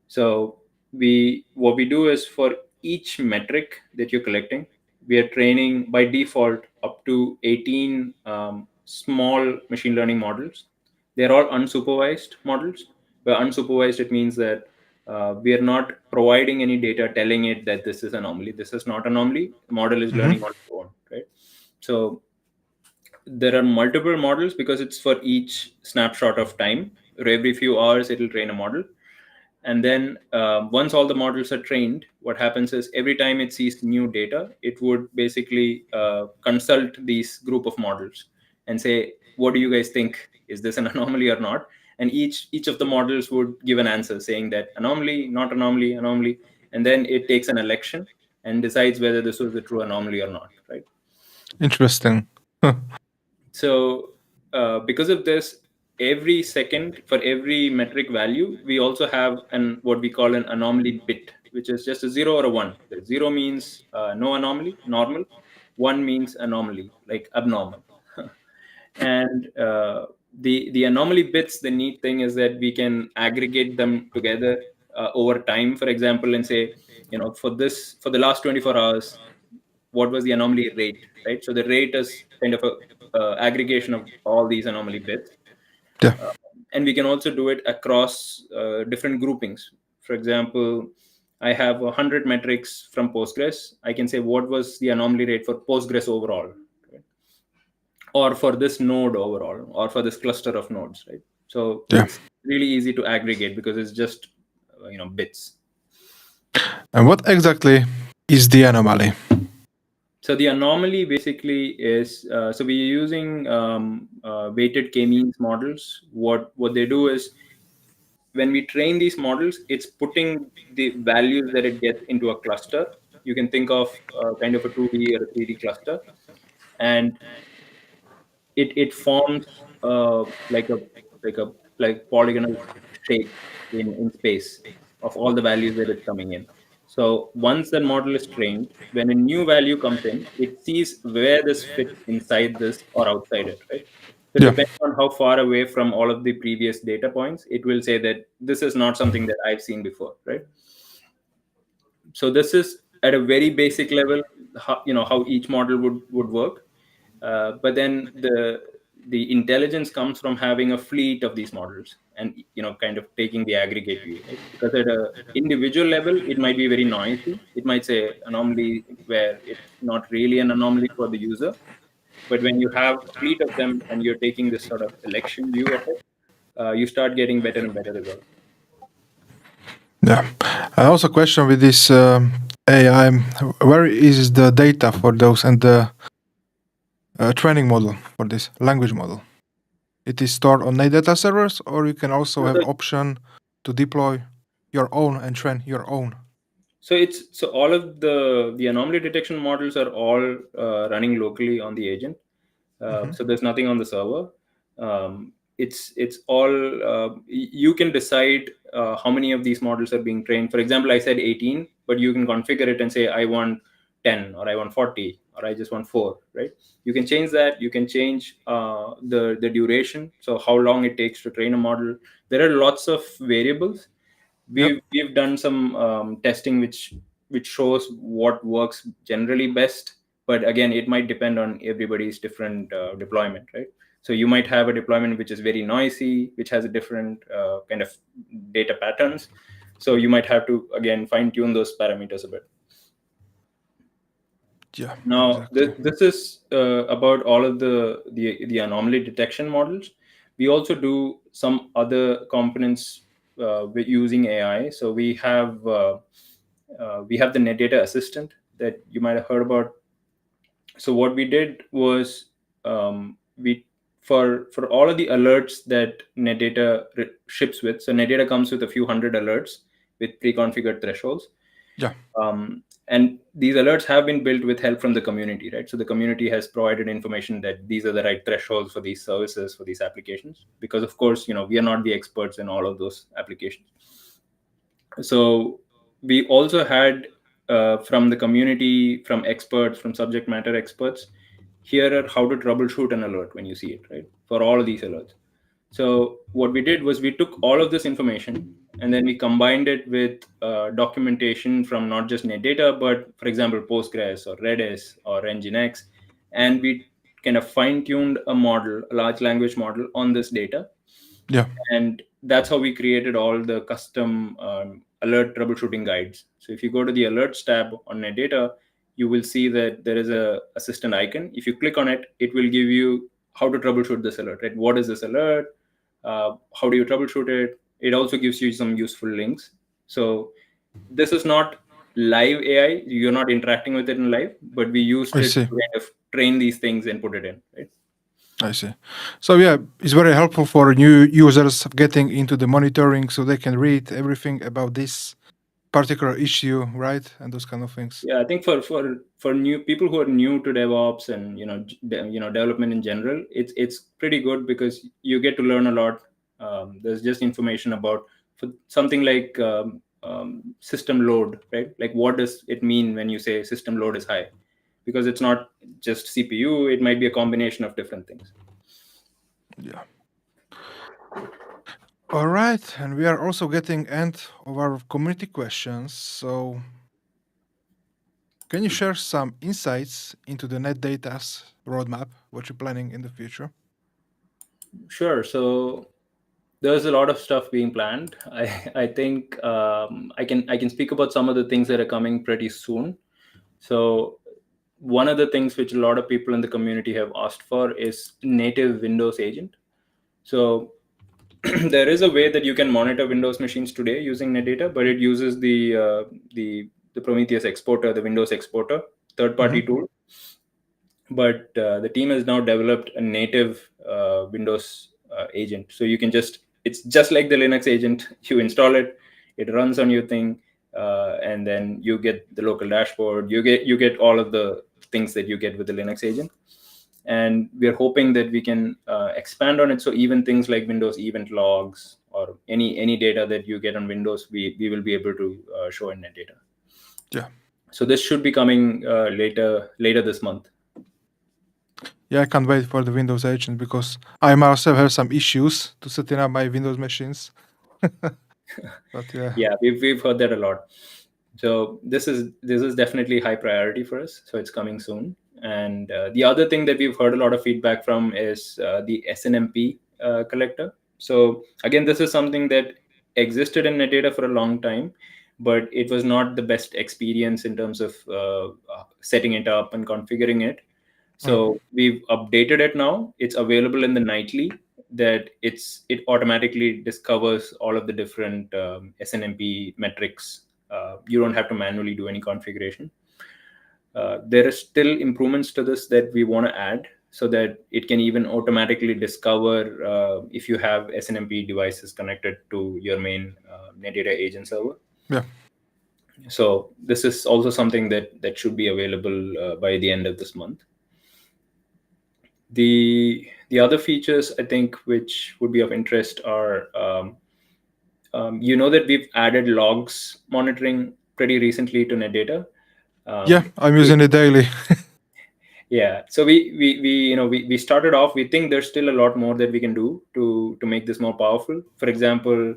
So what we do is, for each metric that you're collecting, we are training by default up to 18 small machine learning models. They're all unsupervised models. By unsupervised, it means that We are not providing any data telling it that this is anomaly. This is not anomaly. Model is Hmm. learning on its own, right? So there are multiple models because it's for each snapshot of time. Every few hours, it'll train a model. And then once all the models are trained, what happens is every time it sees new data, it would basically consult these group of models and say, what do you guys think? Is this an anomaly or not? And each of the models would give an answer saying that anomaly, not anomaly, anomaly. And then it takes an election and decides whether this was a true anomaly or not, right? Interesting. Huh. So because of this, every second for every metric value, we also have an what we call an anomaly bit, which is just a zero or a one. The zero means no anomaly, normal. One means anomaly, like abnormal. And the anomaly bits, the neat thing is that we can aggregate them together over time, for example, and say, for the last 24 hours, what was the anomaly rate, right? So the rate is kind of a aggregation of all these anomaly bits. Yeah. uh, and we can also do it across different groupings. For example, I have 100 metrics from Postgres. I can say what was the anomaly rate for Postgres overall, right? Or for this node overall, or for this cluster of nodes, right? So Yeah. it's really easy to aggregate because it's just bits. And what exactly is the anomaly? So the anomaly basically is so we're using weighted k-means models. What they do is when we train these models, it's putting the values that it gets into a cluster. You can think of kind of a 2D or a 3D cluster, and it forms like a like a like polygonal shape in space of all the values that it's coming in. So once the model is trained, when a new value comes in, it sees where this fits inside this or outside it, right? So Yeah. depending on how far away from all of the previous data points, it will say that this is not something that I've seen before, right? So this is at a very basic level how how each model would work. But then the intelligence comes from having a fleet of these models and kind of taking the aggregate view, right? Because at a individual level it might be very noisy. It might say anomaly where it's not really an anomaly for the user. But when you have a fleet of them and you're taking this sort of election view of it, you start getting better and better results. Yeah. I also question with this AI, where is the data for those and the training model for this language model? It is stored on Netdata servers, or you can also have So option to deploy your own and train your own. so all of the anomaly detection models are all running locally on the agent. Hmm. So there's nothing on the server. It's all you can decide how many of these models are being trained. For example, I said 18, but you can configure it and say I want 10 or I want 40 or I just want 4, right? You can change that. You can change the duration, so how long it takes to train a model. There are lots of variables. Yep. We've done some testing which shows what works generally best, but again it might depend on everybody's different deployment, right? So you might have a deployment which is very noisy, which has a different kind of data patterns. So you might have to again fine tune those parameters a bit. Yeah. Now, Exactly. this is about all of the anomaly detection models. We also do some other components with using AI. So we have the Netdata Assistant that you might have heard about. So what we did was we for all of the alerts that Netdata ships with. So Netdata comes with a few hundred alerts with pre-configured thresholds. Yeah. And these alerts have been built with help from the community, right? So the community has provided information that these are the right thresholds for these services, for these applications, because of course we are not the experts in all of those applications. So we also had from the community, from experts, from subject matter experts, here are how to troubleshoot an alert when you see it, right? For all of these alerts. So what we did was we took all of this information and then we combined it with documentation from not just Netdata, but for example, Postgres or Redis or Nginx. And we kind of fine tuned a model, a large language model on this data. Yeah. And that's how we created all the custom alert troubleshooting guides. So if you go to the alerts tab on Netdata, you will see that there is a assistant icon. If you click on it, it will give you how to troubleshoot this alert, right? What is this alert? How do you troubleshoot it? It also gives you some useful links. So this is not live AI. You're not interacting with it in live, but we used I it see. to kind of train these things and put it in, right? I see. So yeah, it's very helpful for new users getting into the monitoring, so they can read everything about this particular issue, right, and those kind of things. Yeah, I think for new people who are new to DevOps and development in general, it's pretty good because you get to learn a lot. There's just information about for something like system load, right? Like what does it mean when you say system load is high? Because it's not just CPU; it might be a combination of different things. Yeah. All right, and we are also getting end of our community questions. So, can you share some insights into the Netdata's roadmap? What you're planning in the future? Sure. So there's a lot of stuff being planned. I think I can speak about some of the things that are coming pretty soon. So one of the things which a lot of people in the community have asked for is native Windows agent. So there is a way that you can monitor Windows machines today using Netdata, but it uses the Prometheus exporter, the Windows exporter, third-party Mm-hmm. tool. But the team has now developed a native Windows agent. So you can it's just like the Linux agent. You install it, it runs on your thing, and then you get the local dashboard. You get all of the things that you get with the Linux agent. And we're hoping that we can expand on it. So even things like Windows event logs or any data that you get on Windows, we will be able to show in Netdata. Yeah. So this should be coming later this month. Yeah, I can't wait for the Windows agent because I myself have some issues to setting up my Windows machines. But yeah, Yeah, we've heard that a lot. So this is definitely high priority for us. So it's coming soon. And the other thing that we've heard a lot of feedback from is the SNMP collector. So again, this is something that existed in Netdata for a long time, but it was not the best experience in terms of setting it up and configuring it. yeah, So we've updated it now. It's available in the nightly that it automatically discovers all of the different SNMP metrics. You don't have to manually do any configuration. There are still improvements to this that we want to add so that it can even automatically discover if you have SNMP devices connected to your main Netdata agent server. yeah. So this is also something that should be available by the end of this month. The other features I think which would be of interest are that we've added logs monitoring pretty recently to Netdata. Yeah, Um, I'm it, using it daily. yeah, so we started off. We think there's still a lot more that we can do to make this more powerful. For example,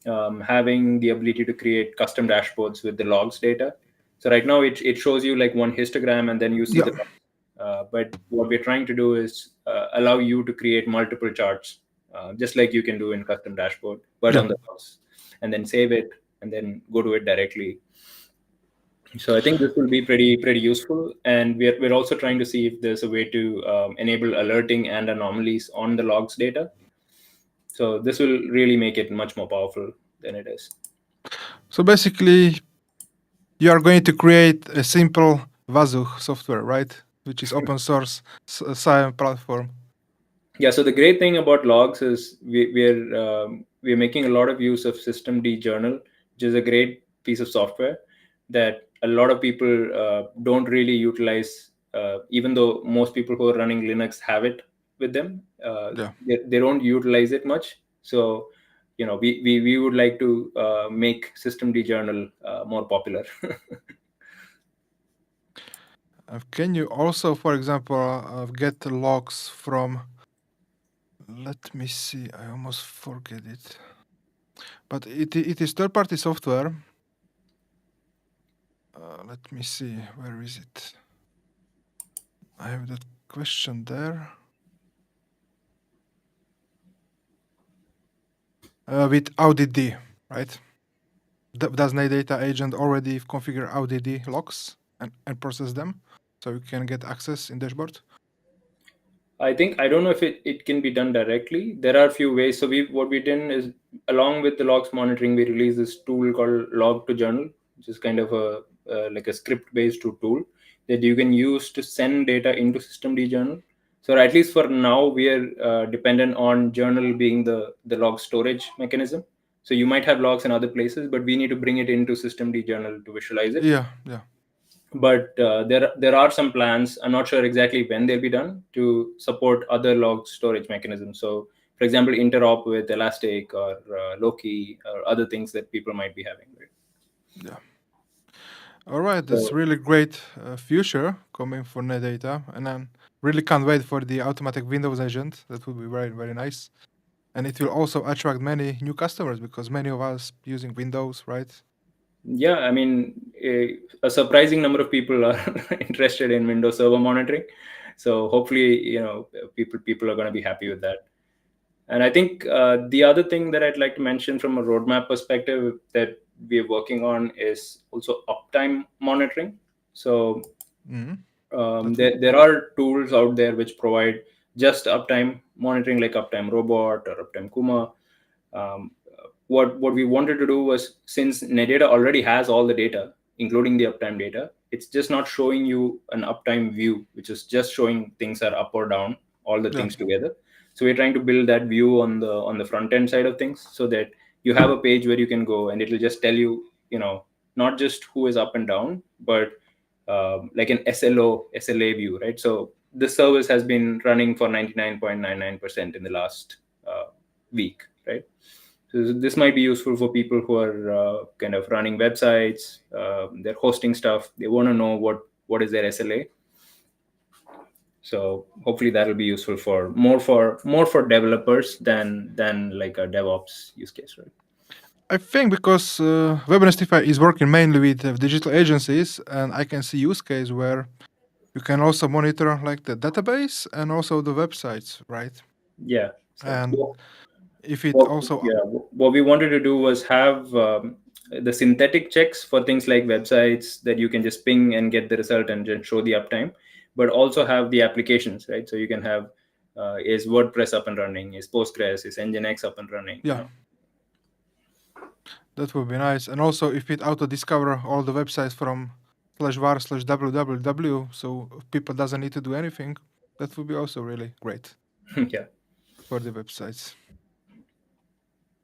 having the ability to create custom dashboards with the logs data. So right now it shows you like one histogram and then you see Yeah, the but what we're trying to do is allow you to create multiple charts, just like you can do in custom dashboard, but yeah. on the house, and then save it and then go to it directly. So I think this will be pretty useful, and we're also trying to see if there's a way to enable alerting and anomalies on the logs data. So this will really make it much more powerful than it is. So basically, you are going to create a simple Vazu software, right? Which is open source SIAM platform. Yeah, so the great thing about logs is we're making a lot of use of systemd journal, which is a great piece of software that a lot of people don't really utilize, even though most people who are running Linux have it with them. Yeah. They don't utilize it much. So we would like to make systemd journal more popular. Can you also, for example, get the logs from? Let me see. I almost forget it. But it is third-party software. Let me see. Where is it? I have that question there. With Audit D, right? Does Netdata agent already configure ODD logs and process them, so you can get access in dashboard? I don't know if it can be done directly. There are a few ways. So what we did is, along with the logs monitoring, we released this tool called Log to Journal, which is kind of a like a script based tool that you can use to send data into systemd journal. So at least for now, we are dependent on journal being the log storage mechanism. So you might have logs in other places, but we need to bring it into systemd journal to visualize it. Yeah, yeah. But there are some plans. I'm not sure exactly when they'll be done to support other log storage mechanisms. So, for example, interop with Elastic or Loki or other things that people might be having. Right? Yeah. All right, that's So really great future coming for Netdata, and I really can't wait for the automatic Windows agent. That would be very, very nice. And it will also attract many new customers because many of us using Windows, right? yeah, I mean, a surprising number of people are interested in Windows Server monitoring. So hopefully, people are going to be happy with that. And I think the other thing that I'd like to mention from a roadmap perspective that we're working on is also uptime monitoring. So Hmm. That would there are tools out there which provide just uptime monitoring, like Uptime Robot or Uptime Kuma. Um, what we wanted to do was, since Netdata already has all the data, including the uptime data, it's just not showing you an uptime view, which is just showing things are up or down, all the yeah, things together. So we're trying to build that view on the front end side of things, so that you have a page where you can go and it'll just tell you, not just who is up and down, but like an SLA view, right? So this service has been running for 99.99% in the last week, right? So this might be useful for people who are kind of running websites, they're hosting stuff, they want to know what is their SLA. So hopefully that will be useful for developers than like a DevOps use case, right? I think because Webnestify is working mainly with digital agencies, and I can see use case where you can also monitor like the database and also the websites, right? Yeah. So And if it what also, yeah what we wanted to do was have the synthetic checks for things like websites that you can just ping and get the result and just show the uptime, but also have the applications, right? So you can have, is WordPress up and running, is Postgres, is Nginx up and running, yeah, that would be nice. And also if it auto discover all the websites from /var/www, so people doesn't need to do anything, that would be also really great yeah. for the websites.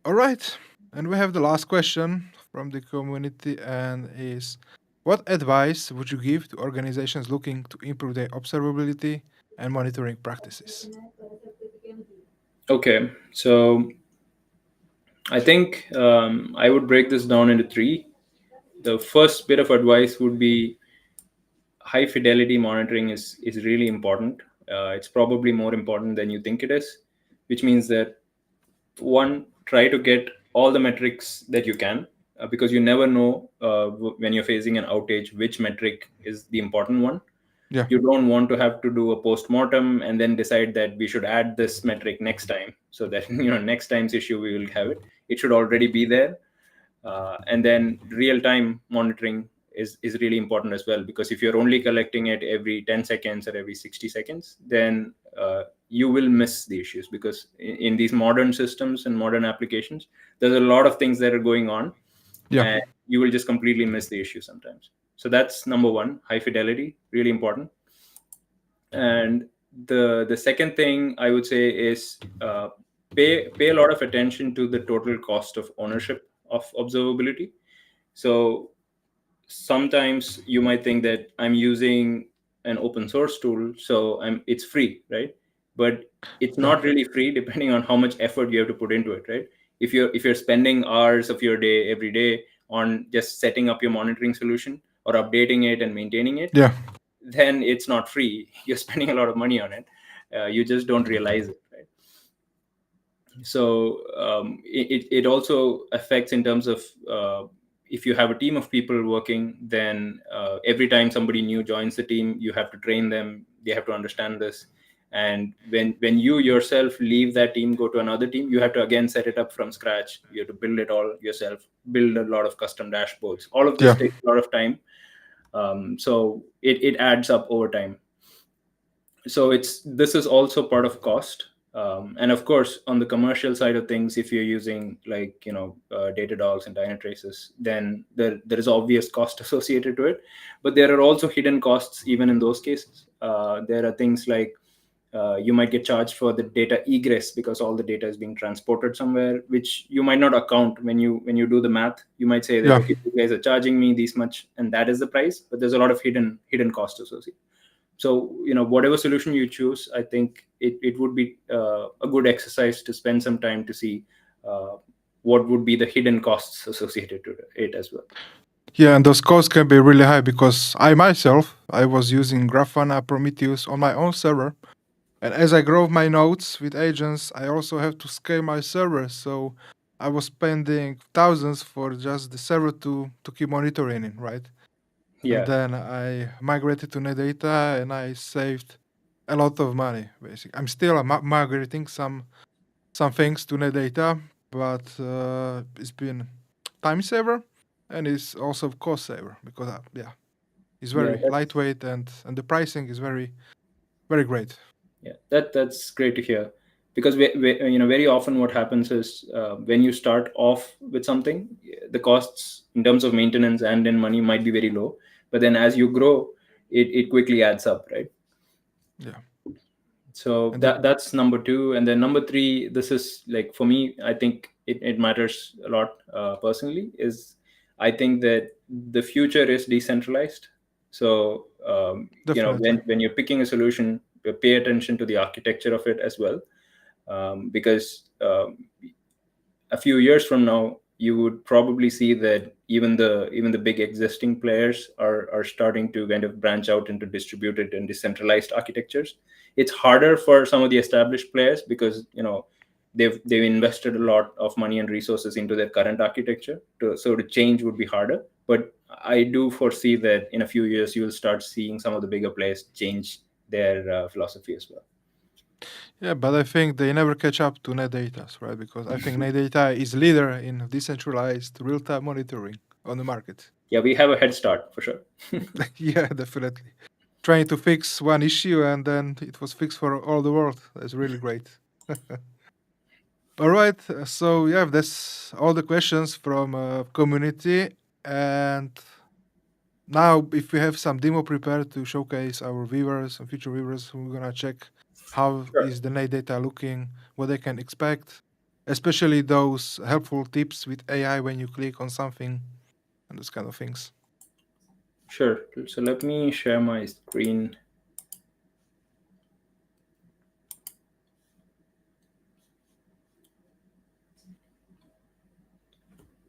All right, and we have the last question from the community, and is, what advice would you give to organizations looking to improve their observability and monitoring practices? Okay, so I think I would break this down into three. The first bit of advice would be, high fidelity monitoring is really important. It's probably more important than you think it is, which means that, one, try to get all the metrics that you can, because you never know when you're facing an outage which metric is the important one. Yeah, You don't want to have to do a post-mortem and then decide that we should add this metric next time, so that next time's issue we will have it. It should already be there. And then real-time monitoring is really important as well, because if you're only collecting it every 10 seconds or every 60 seconds, then you will miss the issues, because in these modern systems and modern applications, there's a lot of things that are going on, yeah, and you will just completely miss the issue sometimes. So that's number one, high fidelity, really important. And the second thing I would say is, pay a lot of attention to the total cost of ownership of observability. So sometimes you might think that I'm using an open source tool, so it's free, right? But it's yeah, not really free, depending on how much effort you have to put into it, right? If you're spending hours of your day every day on just setting up your monitoring solution or updating it and maintaining it, yeah, then it's not free. You're spending a lot of money on it. You just don't realize it, right? So it also affects in terms of, if you have a team of people working, then every time somebody new joins the team, you have to train them, they have to understand this. And when you yourself leave that team, go to another team, you have to again set it up from scratch. You have to build it all yourself, build a lot of custom dashboards. All of this Yeah. takes a lot of time. So it adds up over time. So it's this is also part of cost. And of course, on the commercial side of things, if you're using like Datadogs and Dynatraces, then there is obvious cost associated to it. But there are also hidden costs even in those cases. There are things like you might get charged for the data egress because all the data is being transported somewhere, which you might not account when you do the math. You might say that, Yeah. okay, you guys are charging me this much and that is the price, but there's a lot of hidden cost associated. So whatever solution you choose, I think it would be a good exercise to spend some time to see uh, what would be the hidden costs associated to it as well. Yeah, and those costs can be really high because I was using Grafana Prometheus on my own server. And as I grow my nodes with agents, I also have to scale my server. So I was spending thousands for just the server to keep monitoring it, right? And Yeah. then I migrated to Netdata and I saved a lot of money, basically. I'm still migrating some things to Netdata, but it's been time saver and it's also cost saver because yeah, it's Yeah, very lightweight and the pricing is very very great. that's great to hear, because very often what happens is when you start off with something, the costs in terms of maintenance and in money might be very low, but then as you grow, it quickly adds up, right? Yeah, So and that's number two. And then number three, this is like, for me, I think it matters a lot personally, is I think that the future is decentralized. So definitely. when you're picking a solution, pay attention to the architecture of it as well, because a few years from now, you would probably see that even the big existing players are starting to kind of branch out into distributed and decentralized architectures. It's harder for some of the established players because they've invested a lot of money and resources into their current architecture, so to change would be harder. But I do foresee that in a few years you will start seeing some of the bigger players change their philosophy as well. Yeah, but I think they never catch up to Netdata, right? Because I think Netdata is leader in decentralized real-time monitoring on the market. Yeah, we have a head start for sure. Yeah, definitely. Trying to fix one issue and then it was fixed for all the world. That's really great. All right. So yeah, that's all the questions from community. And now, if we have some demo prepared to showcase our viewers and future viewers, we're gonna check how Sure. is the night data looking, what they can expect, especially those helpful tips with AI when you click on something and those kind of things. Sure. So let me share my screen.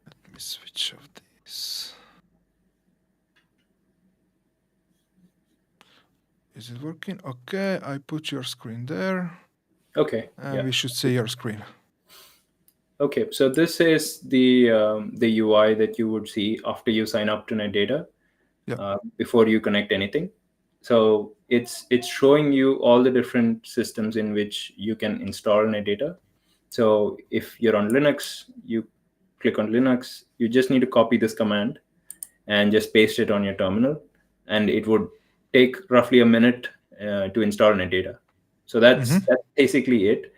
Let me switch off this. Is it working? Okay, I put your screen there, Okay. and Yeah. we should see your screen. Okay. So this is the UI that you would see after you sign up to Netdata, Yeah. before you connect anything. So it's showing you all the different systems in which you can install Netdata. So if you're on Linux, you click on Linux. You just need to copy this command and just paste it on your terminal, and it would take roughly a minute to install Netdata. So Mm-hmm. that's basically it.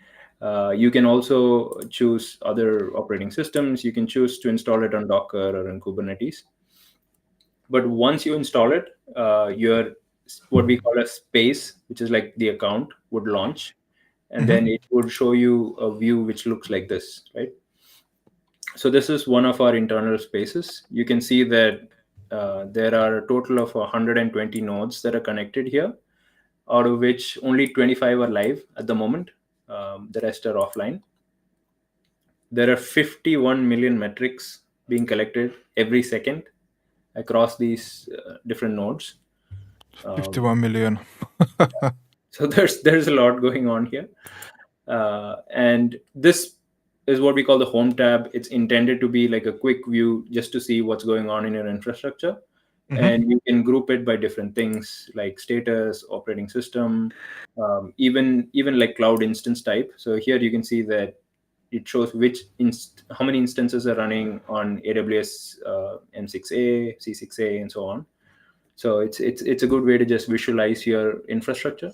You can also choose other operating systems. You can choose to install it on Docker or in Kubernetes. But once you install it, your what we call a space, which is like the account, would launch, and Mm-hmm. then it would show you a view which looks like this, right? So this is one of our internal spaces. You can see that there are a total of 120 nodes that are connected here, out of which only 25 are live at the moment. The rest are offline. There are 51 million metrics being collected every second across these different nodes. Um, 51 million. so there's a lot going on here. And this is what we call the home tab. It's intended to be like a quick view just to see what's going on in your infrastructure. and you can group it by different things like status, operating system, even like cloud instance type. So here you can see that it shows how many instances are running on AWS M6A, C6A, and so on. So it's a good way to just visualize your infrastructure,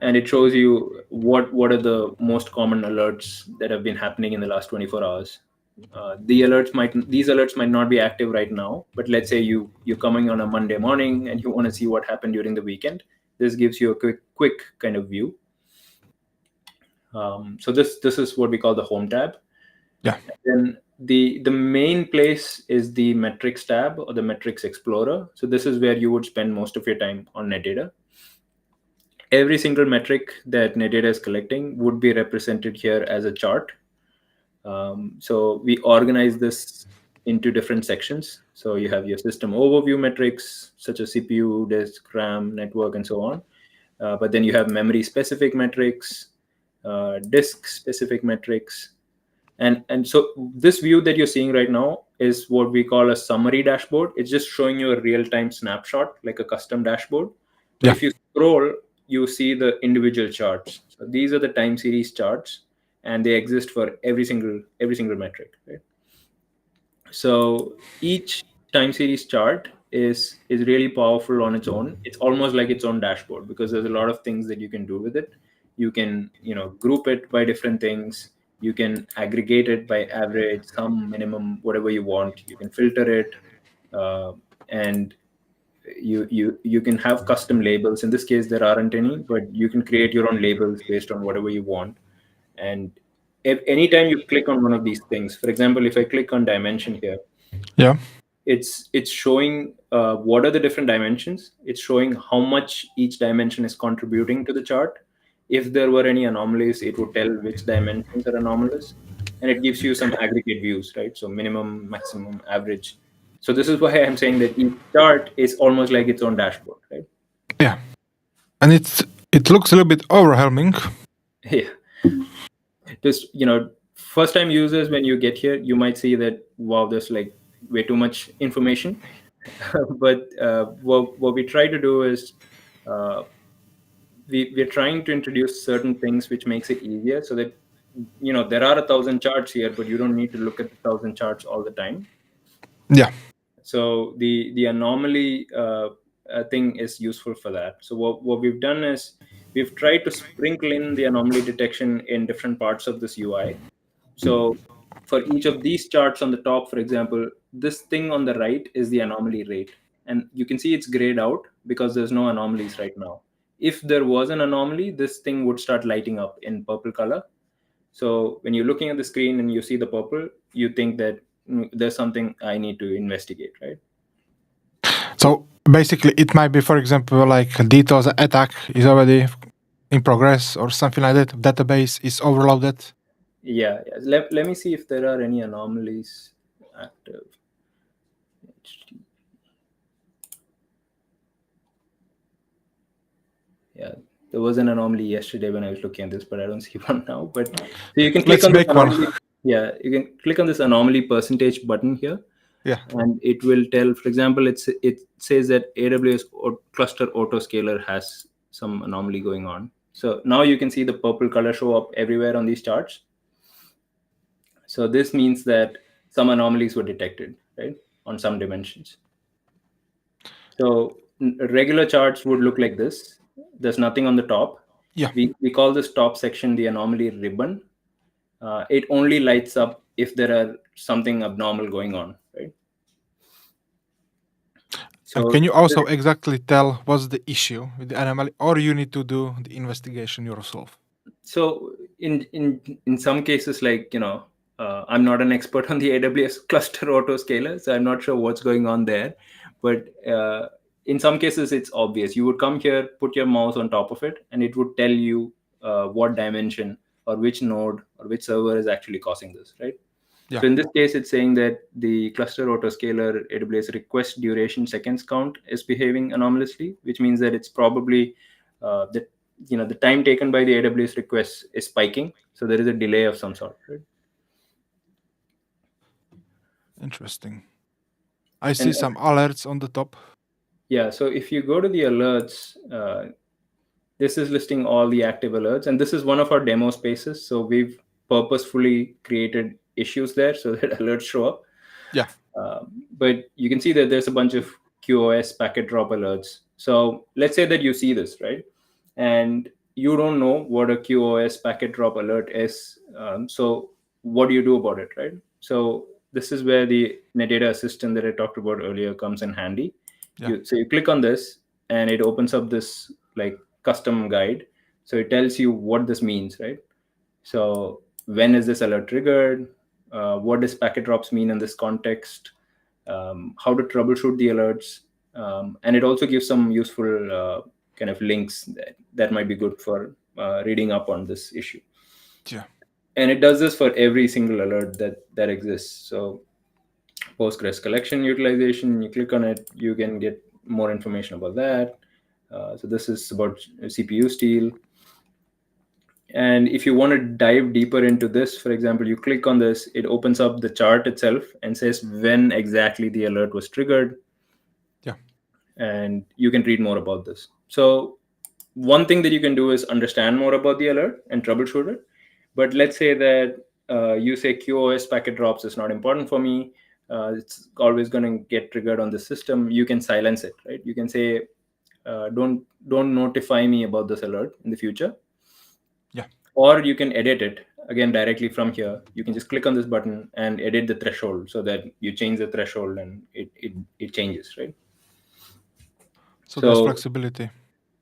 and it shows you what are the most common alerts that have been happening in the last 24 hours. These alerts might not be active right now, but let's say you're coming on a Monday morning and you want to see what happened during the weekend. This gives you a quick kind of view. So this is what we call the home tab. Yeah. Then the main place is the metrics tab or the metrics explorer. So this is where you would spend most of your time on Netdata. Every single metric that Netdata is collecting would be represented here as a chart. So we organize this into different sections. So you have your system overview metrics such as CPU, disk, RAM, network, and so on. But then you have memory specific metrics, disk specific metrics, and so this view that you're seeing right now is what we call a summary dashboard. It's just showing you a real-time snapshot, like a custom dashboard. But Yeah. if you scroll, you see the individual charts. So these are the time series charts, and they exist for every single metric, right? So each time series chart is really powerful on its own. It's almost like its own dashboard because there's a lot of things that you can do with it. You can group it by different things. You can aggregate it by average, sum, minimum, whatever you want. You can filter it, and you can have custom labels. In this case, there aren't any, but you can create your own labels based on whatever you want. And if anytime you click on one of these things, for example, if I click on dimension here, Yeah. it's showing what are the different dimensions. It's showing how much each dimension is contributing to the chart. If there were any anomalies, it would tell which dimensions are anomalous, and it gives you some aggregate views, right? So minimum, maximum, average. So this is why I'm saying that each chart is almost like its own dashboard, right? Yeah. And it looks a little bit overwhelming. Yeah. Just first time users, when you get here, you might see that, wow, there's like way too much information. But what we try to do is, uh, we're trying to introduce certain things which makes it easier, so that there are 1,000 charts here, but you don't need to look at the 1,000 charts all the time. Yeah. So the anomaly thing is useful for that. So what we've done is we've tried to sprinkle in the anomaly detection in different parts of this UI. So for each of these charts on the top, for example, this thing on the right is the anomaly rate. And you can see it's grayed out because there's no anomalies right now. If there was an anomaly, this thing would start lighting up in purple color. So when you're looking at the screen and you see the purple, you think that there's something I need to investigate, right? So basically, it might be, for example, like DDoS attack is already in progress or something like that. Database is overloaded. Yeah. Let me see if there are any anomalies active. Yeah, there was an anomaly yesterday when I was looking at this, but I don't see one now. But so you can click Let's on this make one. anomaly. Yeah, you can click on this anomaly percentage button here, Yeah. and it will tell. For example, it says that AWS cluster autoscaler has some anomaly going on. So now you can see the purple color show up everywhere on these charts. So this means that some anomalies were detected, right, on some dimensions. So regular charts would look like this. There's nothing on the top. Yeah. We call this top section the anomaly ribbon. It only lights up if there are something abnormal going on, right? And So can you also exactly tell what's the issue with the anomaly, or you need to do the investigation yourself? so in some cases, like I'm not an expert on the AWS cluster autoscaler, so I'm not sure what's going on there. But in some cases, it's obvious. You would come here, put your mouse on top of it, and it would tell you what dimension or which node or which server is actually causing this, right? Yeah. So in this case, it's saying that the cluster autoscaler AWS request duration seconds count is behaving anomalously, which means that it's probably that the time taken by the AWS request is spiking. So there is a delay of some sort, right? Interesting. I And see some alerts on the top. yeah, so if you go to the alerts, this is listing all the active alerts, and this is one of our demo spaces. So we've purposefully created issues there so that alerts show up. Yeah, But you can see that there's a bunch of QoS packet drop alerts. So let's say that you see this, right? And you don't know what a QoS packet drop alert is. So what do you do about it, right? So this is where the Netdata assistant that I talked about earlier comes in handy. yeah, So you click on this, and it opens up this like custom guide. So it tells you what this means, right? So when is this alert triggered? What does packet drops mean in this context? How to troubleshoot the alerts? And it also gives some useful kind of links that might be good for reading up on this issue. yeah. And it does this for every single alert that exists. So Postgres collection utilization, you click on it, you can get more information about that. So this is about CPU steal. And if you want to dive deeper into this, for example, you click on this, it opens up the chart itself and says when exactly the alert was triggered, Yeah, and you can read more about this. So one thing that you can do is understand more about the alert and troubleshoot it. But let's say that you say QoS packet drops is not important for me. It's always going to get triggered on the system. You can silence it, right? You can say, don't notify me about this alert in the future, yeah. or you can edit it again directly from here. You can just click on this button and edit the threshold so that you change the threshold and it changes, right? So there's So flexibility.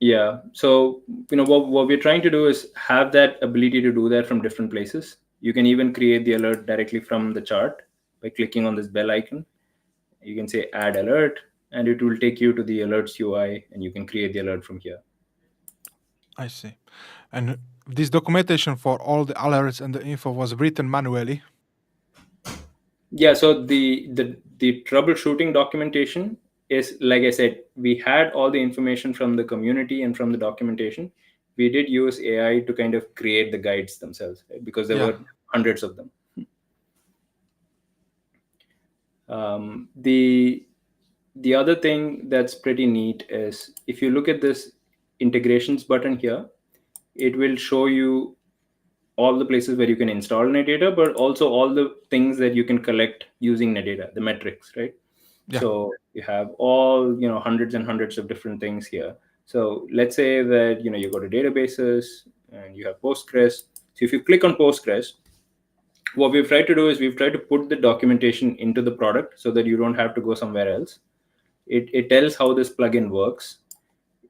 yeah, so what we're trying to do is have that ability to do that from different places. You can even create the alert directly from the chart by clicking on this bell icon. You can say add alert, and it will take you to the alerts UI, and you can create the alert from here. I see. And this documentation for all the alerts and the info was written manually. Yeah, so the troubleshooting documentation is, like I said, we had all the information from the community and from the documentation. We did use AI to kind of create the guides themselves, right? Because there Yeah, were hundreds of them. The other thing that's pretty neat is if you look at this integrations button here, it will show you all the places where you can install Netdata, but also all the things that you can collect using Netdata, the metrics, right? yeah, So you have all hundreds and hundreds of different things here. So let's say that you go to databases and you have Postgres. So if you click on Postgres, what we've tried to do is we've tried to put the documentation into the product so that you don't have to go somewhere else. It tells how this plugin works.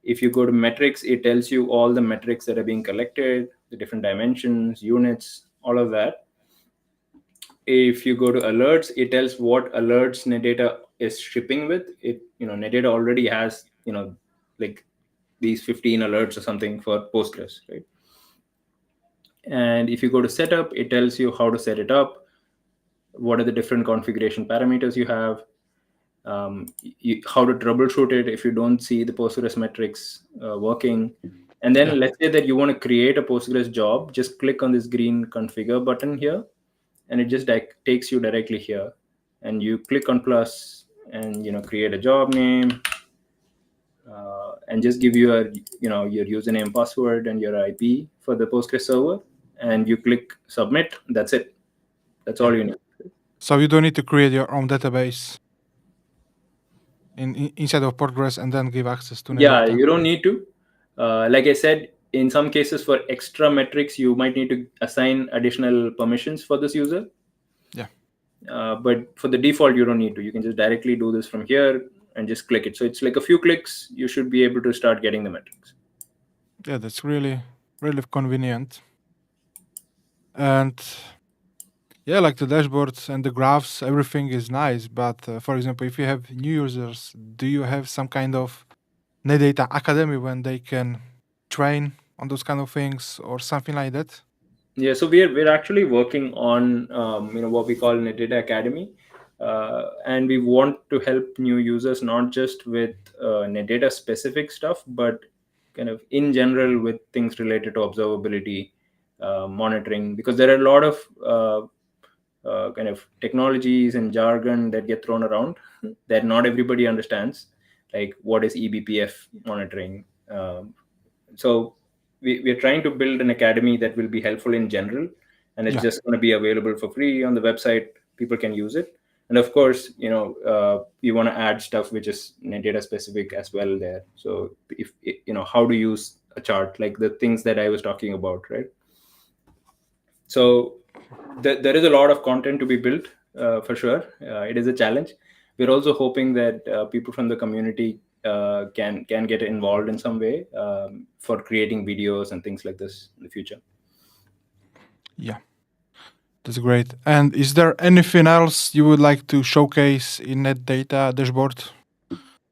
If you go to metrics, it tells you all the metrics that are being collected, the different dimensions, units, all of that. If you go to alerts, it tells what alerts Netdata is shipping with. Netdata already has like these 15 alerts or something for Postgres, right? And if you go to setup, it tells you how to set it up, what are the different configuration parameters you have, how to troubleshoot it if you don't see the Postgres metrics working. And yeah. then let's say that you want to create a Postgres job, just click on this green configure button here, and it just takes you directly here. And you click on plus and create a job name, and just give your your username, password, and your IP for the Postgres server, and you click submit. That's it. That's Yeah. all you need. So you don't need to create your own database inside of Postgres and then give access to Yeah, Netdata. you don't need to. Like I said, in some cases for extra metrics, you might need to assign additional permissions for this user. Yeah, But for the default, you don't need to. You can just directly do this from here and just click it. So it's like a few clicks, you should be able to start getting the metrics. yeah, that's really, really convenient. And yeah, like the dashboards and the graphs, everything is nice. But for example, if you have new users, do you have some kind of Netdata Academy when they can train on those kind of things or something like that? Yeah, so we're actually working on what we call Netdata Academy, and we want to help new users not just with Netdata specific stuff, but kind of in general with things related to observability, monitoring, because there are a lot of kind of technologies and jargon that get thrown around that not everybody understands, like what is eBPF monitoring. So we're trying to build an academy that will be helpful in general, and it's Yeah. just going to be available for free on the website. People can use it, and of course, we want to add stuff which is data specific as well there. So if how to use a chart, like the things that I was talking about, right? So there is a lot of content to be built, for sure. It is a challenge. We're also hoping that people from the community can get involved in some way, for creating videos and things like this in the future. Yeah. That's great. And is there anything else you would like to showcase in Netdata dashboard?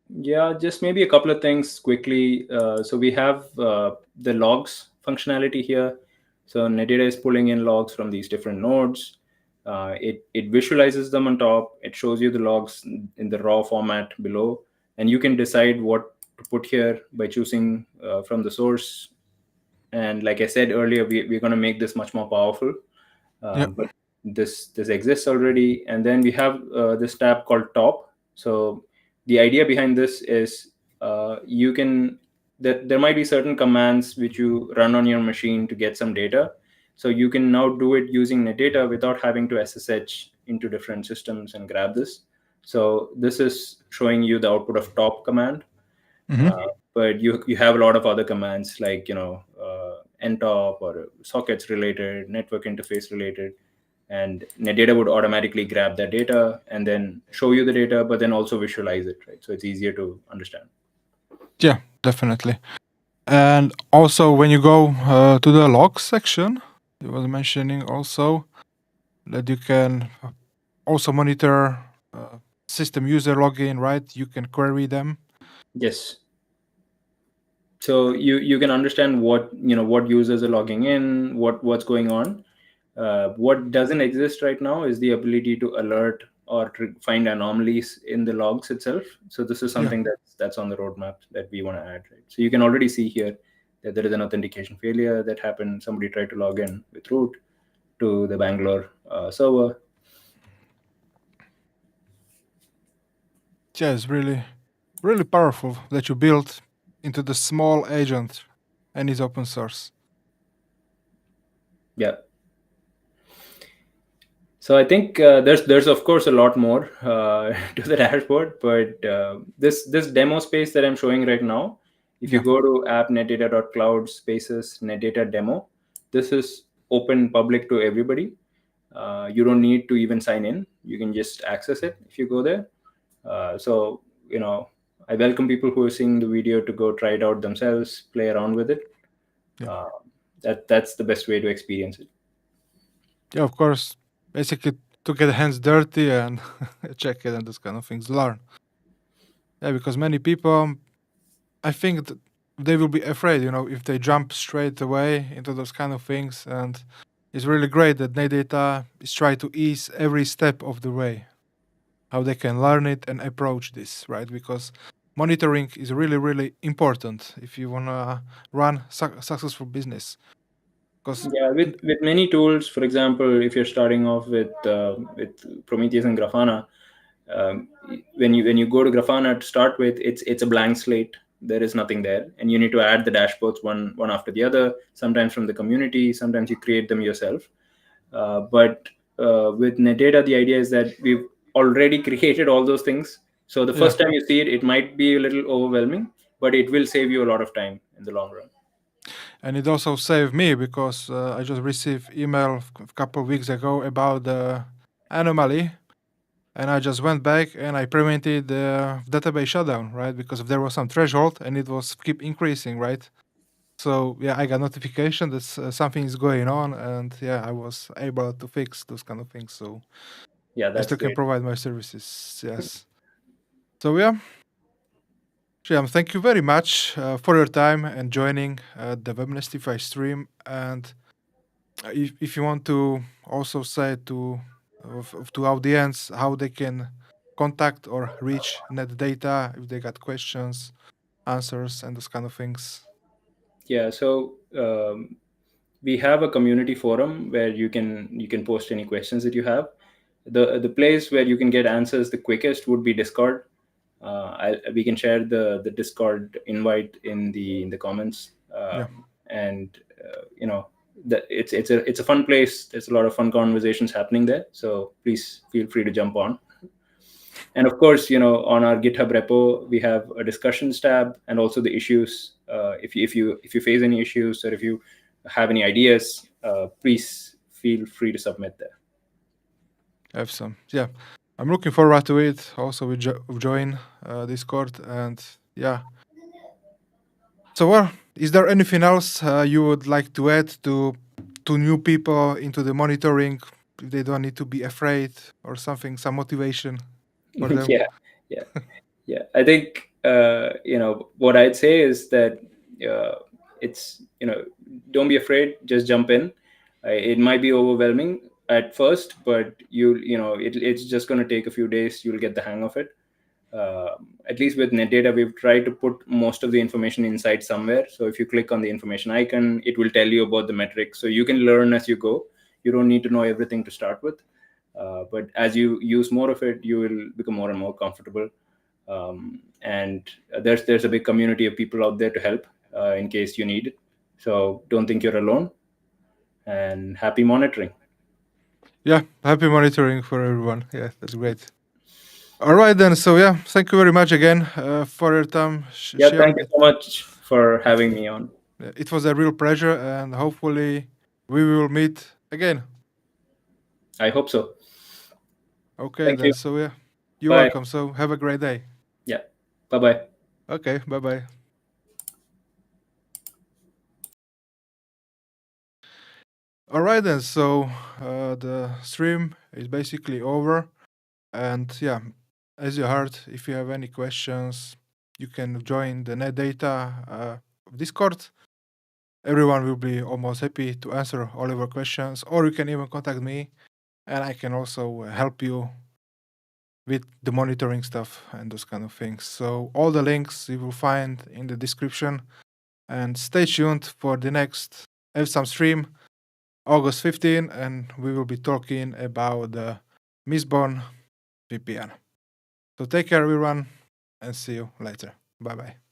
Yeah, just maybe a couple of things quickly. So we have the logs functionality here. So Netdata is pulling in logs from these different nodes. It visualizes them on top. It shows you the logs in the raw format below, and you can decide what to put here by choosing from the source. And like I said earlier, we're going to make this much more powerful. Yeah. But this exists already. And then we have this tab called top. So the idea behind this is, you can there might be certain commands which you run on your machine to get some data. So you can now do it using Netdata without having to SSH into different systems and grab this. So this is showing you the output of top command. Hmm. But you have a lot of other commands, like ntop or sockets related, network interface related, and Netdata would automatically grab that data and then show you the data, but then also visualize it, right? So it's easier to understand. Yeah, definitely. And also, when you go to the logs section, you was mentioning also that you can also monitor system user login, right? You can query them. Yes. So you can understand what users are logging in, what's going on. What doesn't exist right now is the ability to alert or to find anomalies in the logs itself. So this is Yeah. something that's on the roadmap that we want to add, right? So you can already see here that there is an authentication failure that happened. Somebody tried to log in with root to the Bangalore server. Yeah, it's really, really powerful that you built into the small agent and is open source. Yeah. So I think there's of course a lot more to the dashboard, but this demo space that I'm showing right now, if you Yeah. go to app.netdata.cloud spaces netdata demo, this is open public to everybody. You don't need to even sign in. You can just access it if you go there. So I welcome people who are seeing the video to go try it out themselves, play around with it. Yeah. Uh, that's the best way to experience it. Yeah, of course. Basically, to get hands dirty and check it and those kind of things, learn. Yeah, because many people, I think they will be afraid, if they jump straight away into those kind of things. And it's really great that Netdata is trying to ease every step of the way, how they can learn it and approach this, right? Because monitoring is really, really important if you want to run successful business. Because, Yeah, with many tools, for example, if you're starting off with Prometheus and Grafana, when you go to Grafana to start with, it's a blank slate. There is nothing there, and you need to add the dashboards one after the other. Sometimes from the community, sometimes you create them yourself. But with Netdata, the idea is that we've already created all those things. So the yeah. first time you see it, it might be a little overwhelming, but it will save you a lot of time in the long run. And it also saved me because I just received email a couple of weeks ago about the anomaly, and I just went back and I prevented the database shutdown, right? Because there was some threshold and it was keep increasing, right? So yeah, I got notification that something is going on, and yeah, I was able to fix those kind of things. So Yeah, I that's still can great. provide my services. Yes. So yeah, Shyam, thank you very much for your time and joining the Webnestify stream. And if you want to also say to audience how they can contact or reach Netdata if they got questions, answers, and those kind of things. Yeah, so we have a community forum where you can post any questions that you have. the place where you can get answers the quickest would be Discord. We can share the Discord invite in the comments, Yeah. and it's a fun place. There's a lot of fun conversations happening there. So please feel free to jump on. And of course, on our GitHub repo, we have a discussions tab and also the issues. If you face any issues or if you have any ideas, please feel free to submit there. Awesome. Yeah. I'm looking forward to it. Also, we join Discord, and yeah. So, well, is there anything else you would like to add to new people into the monitoring? They don't need to be afraid or something. Some motivation for them. Yeah, yeah, yeah. I think what I'd say is that it's don't be afraid. Just jump in. It might be overwhelming at first, but it's just going to take a few days. You'll get the hang of it. At least with Netdata, we've tried to put most of the information inside somewhere. So if you click on the information icon, it will tell you about the metrics. So you can learn as you go. You don't need to know everything to start with. But as you use more of it, you will become more and more comfortable. And there's a big community of people out there to help in case you need it. So don't think you're alone. And happy monitoring. Yeah, happy monitoring for everyone. Yeah, that's great. All right then. So yeah, thank you very much again for your time, Yeah, thank Shyam. you so much for having me on. It was a real pleasure, and hopefully we will meet again. I hope so. Okay, Thank then. you. So yeah, you're Bye. welcome. So have a great day. Yeah. Bye bye. Okay, bye bye. All right then. So the stream is basically over, and yeah, as you heard, if you have any questions, you can join the Netdata Discord. Everyone will be almost happy to answer all of your questions, or you can even contact me, and I can also help you with the monitoring stuff and those kind of things. So all the links you will find in the description, and stay tuned for the next some stream, August 15, and we will be talking about the Misborn VPN. So take care, everyone, and see you later. Bye bye.